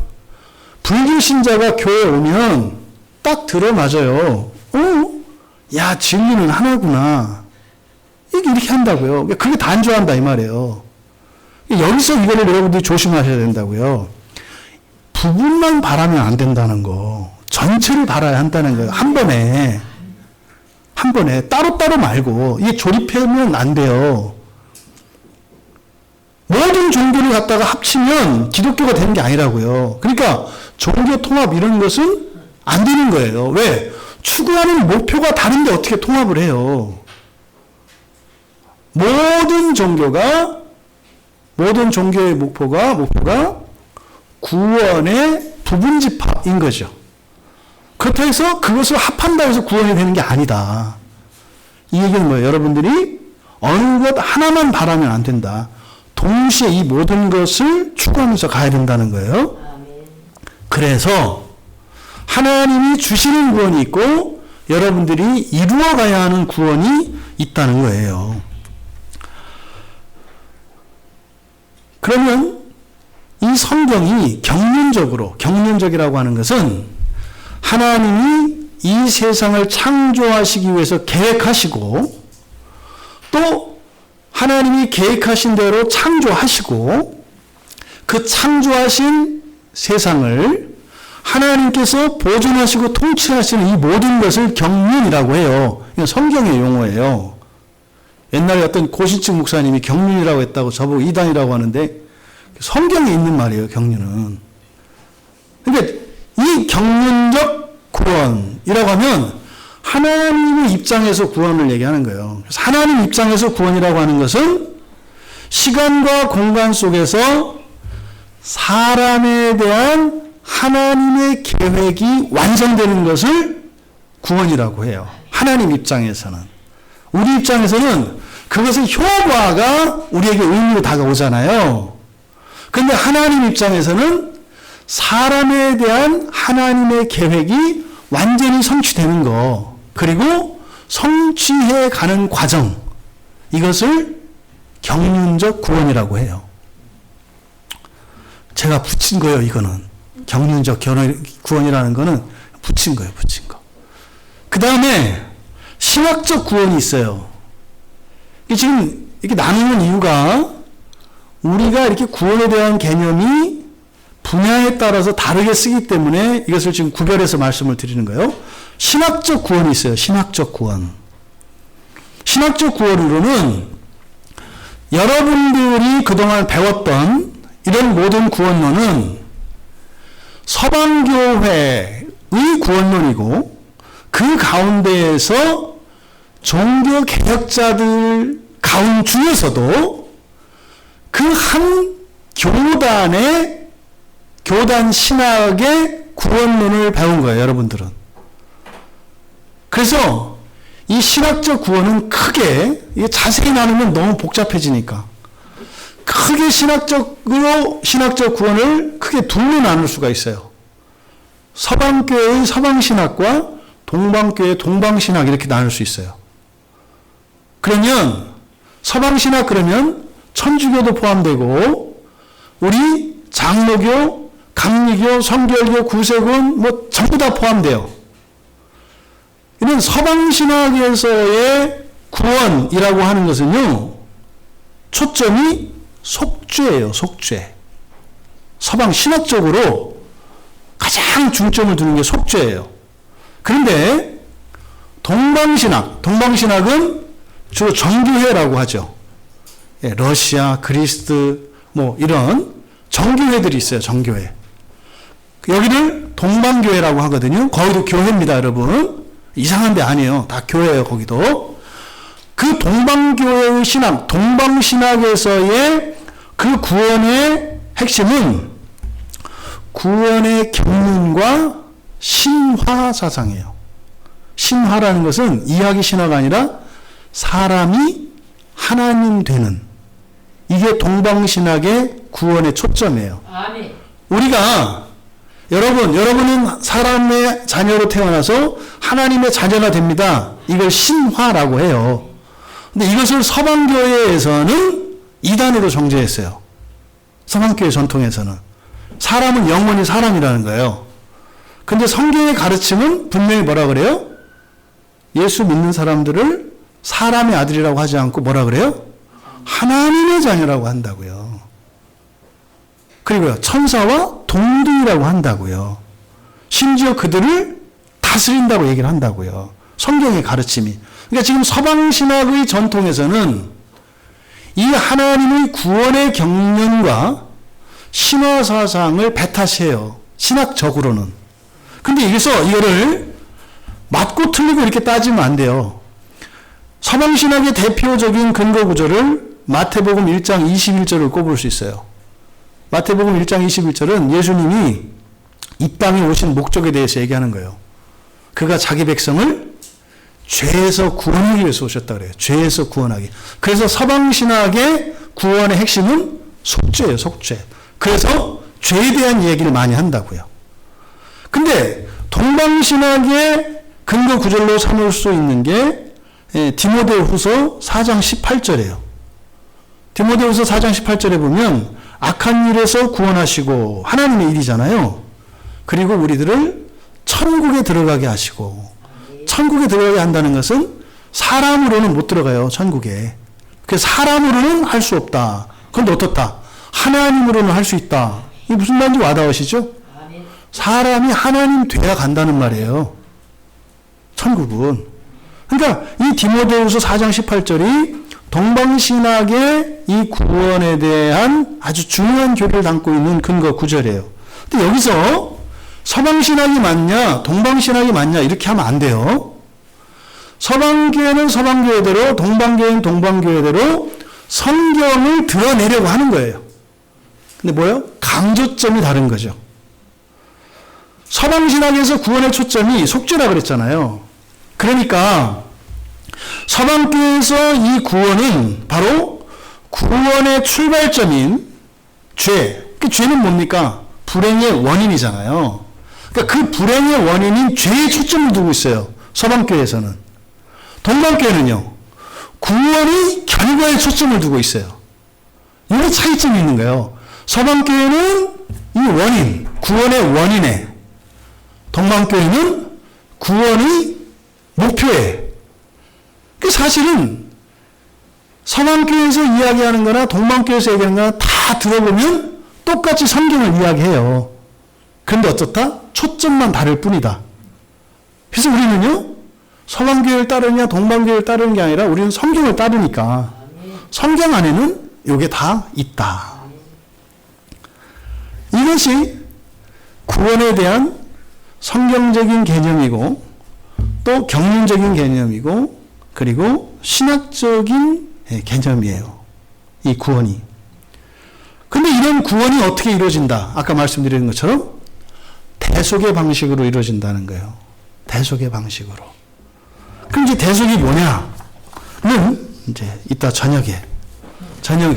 불교 신자가 교회에 오면 딱 들어맞아요. 야, 진리는 하나구나. 이렇게 한다고요. 그게 단조한다 이 말이에요. 여기서 이거를 여러분들이 조심하셔야 된다고요. 부분만 바라면 안 된다는 거. 전체를 바라야 한다는 거예요. 한 번에 따로따로 말고 이게 조립하면 안 돼요. 모든 종교를 갖다가 합치면 기독교가 되는 게 아니라고요. 그러니까 종교 통합 이런 것은 안 되는 거예요. 왜? 추구하는 목표가 다른데 어떻게 통합을 해요? 모든 종교의 목표가 구원의 부분 집합인 거죠. 그렇다고 해서 그것을 합한다고 해서 구원이 되는 게 아니다. 이 얘기는 뭐예요? 여러분들이 어느 것 하나만 바라면 안 된다. 동시에 이 모든 것을 추구하면서 가야 된다는 거예요. 그래서 하나님이 주시는 구원이 있고 여러분들이 이루어가야 하는 구원이 있다는 거예요. 그러면 이 성경이 경륜적이라고 하는 것은 하나님이 이 세상을 창조하시기 위해서 계획하시고 또 하나님이 계획하신 대로 창조하시고 그 창조하신 세상을 하나님께서 보존하시고 통치하시는 이 모든 것을 경륜이라고 해요. 이건 성경의 용어예요. 옛날에 어떤 고신층 목사님이 경륜이라고 했다고 저보고 이단이라고 하는데 성경에 있는 말이에요. 경륜은. 그러니까 이 경륜적 구원이라고 하면 하나님의 입장에서 구원을 얘기하는 거예요. 그래서 하나님 입장에서 구원이라고 하는 것은 시간과 공간 속에서 사람에 대한 하나님의 계획이 완성되는 것을 구원이라고 해요. 하나님 입장에서는. 우리 입장에서는 그것의 효과가 우리에게 의미로 다가오잖아요. 그런데 하나님 입장에서는 사람에 대한 하나님의 계획이 완전히 성취되는 거, 그리고 성취해 가는 과정, 이것을 경륜적 구원이라고 해요. 제가 붙인 거예요, 이거는. 경륜적 구원이라는 거는 붙인 거예요, 붙인 거. 그 다음에 신학적 구원이 있어요. 지금 이렇게 나누는 이유가 우리가 이렇게 구원에 대한 개념이 분야에 따라서 다르게 쓰기 때문에 이것을 지금 구별해서 말씀을 드리는 거예요. 신학적 구원이 있어요. 신학적 구원. 신학적 구원으로는 여러분들이 그동안 배웠던 이런 모든 구원론은 서방교회의 구원론이고 그 가운데에서 종교 개혁자들 가운 중에서도 그 한 교단 신학의 구원론을 배운 거예요, 여러분들은. 그래서 이 신학적 구원은 크게, 이게 자세히 나누면 너무 복잡해지니까, 크게 신학적 구원을 크게 둘로 나눌 수가 있어요. 서방교회의 서방신학과 동방교회의 동방신학 이렇게 나눌 수 있어요. 그러면 서방신학 그러면 천주교도 포함되고 우리 장로교, 감리교, 성결교, 구세군 뭐 전부 다 포함돼요. 이런 서방신학에서의 구원이라고 하는 것은요, 초점이 속죄예요. 속죄. 서방신학적으로 가장 중점을 두는 게 속죄예요. 그런데 동방신학은 주로 정교회라고 하죠. 예, 러시아, 그리스 뭐 이런 정교회들이 있어요. 정교회. 여기를 동방교회라고 하거든요. 거기도 교회입니다, 여러분. 이상한 데 아니에요. 다 교회예요, 거기도. 그 동방교회의 신학, 동방신학에서의 그 구원의 핵심은 구원의 경륜과 신화 사상이에요. 신화라는 것은 이야기 신화가 아니라 사람이 하나님 되는, 이게 동방신학의 구원의 초점이에요. 아멘. 우리가 여러분은 사람의 자녀로 태어나서 하나님의 자녀가 됩니다. 이걸 신화라고 해요. 근데 이것을 서방교회에서는 이단으로 정죄했어요. 서방교회 전통에서는. 사람은 영원히 사람이라는 거예요. 근데 성경의 가르침은 분명히 뭐라 그래요? 예수 믿는 사람들을 사람의 아들이라고 하지 않고 뭐라 그래요? 하나님의 자녀라고 한다고요. 그리고요, 천사와 동등이라고 한다고요. 심지어 그들을 다스린다고 얘기를 한다고요. 성경의 가르침이. 그러니까 지금 서방신학의 전통에서는 이 하나님의 구원의 경륜과 신화사상을 배타시해요. 신학적으로는. 근데 여기서 이거를 맞고 틀리고 이렇게 따지면 안 돼요. 서방신학의 대표적인 근거 구절을 마태복음 1장 21절을 꼽을 수 있어요. 마태복음 1장 21절은 예수님이 이 땅에 오신 목적에 대해서 얘기하는 거예요. 그가 자기 백성을 죄에서 구원하기 위해서 오셨다 그래요. 죄에서 구원하기. 그래서 서방신학의 구원의 핵심은 속죄예요. 속죄. 그래서 죄에 대한 얘기를 많이 한다고요. 근데 동방신학의 근거 구절로 삼을 수 있는 게 디모데후서 4장 18절이에요. 디모데후서 4장 18절에 보면 악한 일에서 구원하시고 하나님의 일이잖아요. 그리고 우리들을 천국에 들어가게 하시고, 천국에 들어가게 한다는 것은 사람으로는 못 들어가요. 천국에. 그래서 사람으로는 할 수 없다. 그런데 어떻다? 하나님으로는 할 수 있다. 이게 무슨 말인지 와닿으시죠? 사람이 하나님 돼야 간다는 말이에요. 천국은. 그러니까 이 디모데후서 4장 18절이 동방신학의 이 구원에 대한 아주 중요한 교리를 담고 있는 근거 구절이에요. 근데 여기서 서방신학이 맞냐, 동방신학이 맞냐 이렇게 하면 안 돼요. 서방교회는 서방교회대로, 동방교회는 동방교회대로 성경을 드러내려고 하는 거예요. 근데 뭐예요? 강조점이 다른 거죠. 서방신학에서 구원의 초점이 속죄라 그랬잖아요. 그러니까 서방교회에서 이 구원은 바로 구원의 출발점인 죄. 그 죄는 뭡니까? 불행의 원인이잖아요. 그러니까 그 불행의 원인인 죄에 초점을 두고 있어요. 서방교회에서는. 동방교회는요, 구원의 결과에 초점을 두고 있어요. 이런 차이점이 있는 거예요. 서방교회는 이 원인, 구원의 원인에, 동방교회는 구원의 목표에. 그 사실은 서방교회에서 이야기하는 거나 동방교회에서 얘기하는 거나 다 들어보면 똑같이 성경을 이야기해요. 그런데 어떻다? 초점만 다를 뿐이다. 그래서 우리는요, 서방교회를 따르냐 동방교회를 따르는 게 아니라 우리는 성경을 따르니까 성경 안에는 이게 다 있다. 이것이 구원에 대한 성경적인 개념이고 또 경륜적인 개념이고 그리고 신학적인 개념이에요. 이 구원이. 근데 이런 구원이 어떻게 이루어진다? 아까 말씀드린 것처럼 대속의 방식으로 이루어진다는 거예요. 대속의 방식으로. 그럼 이제 대속이 뭐냐는 이제 이따 저녁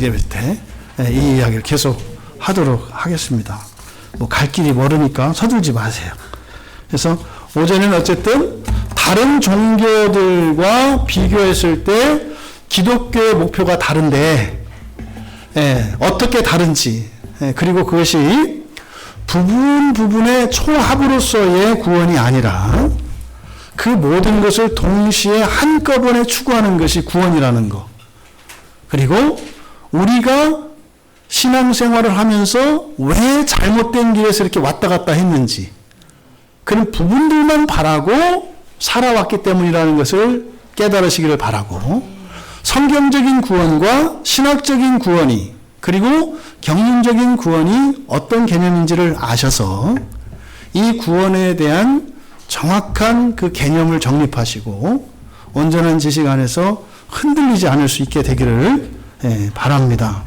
예배 때 이 이야기를 계속 하도록 하겠습니다. 뭐 갈 길이 멀으니까 서둘지 마세요. 그래서 오전에는 어쨌든 다른 종교들과 비교했을 때 기독교의 목표가 다른데 어떻게 다른지 그리고 그것이 부분의 총합으로서의 구원이 아니라 그 모든 것을 동시에 한꺼번에 추구하는 것이 구원이라는 것. 그리고 우리가 신앙생활을 하면서 왜 잘못된 길에서 이렇게 왔다 갔다 했는지 그런 부분들만 바라고 살아왔기 때문이라는 것을 깨달으시기를 바라고 성경적인 구원과 신학적인 구원이 그리고 경륜적인 구원이 어떤 개념인지를 아셔서 이 구원에 대한 정확한 그 개념을 정립하시고 온전한 지식 안에서 흔들리지 않을 수 있게 되기를 바랍니다.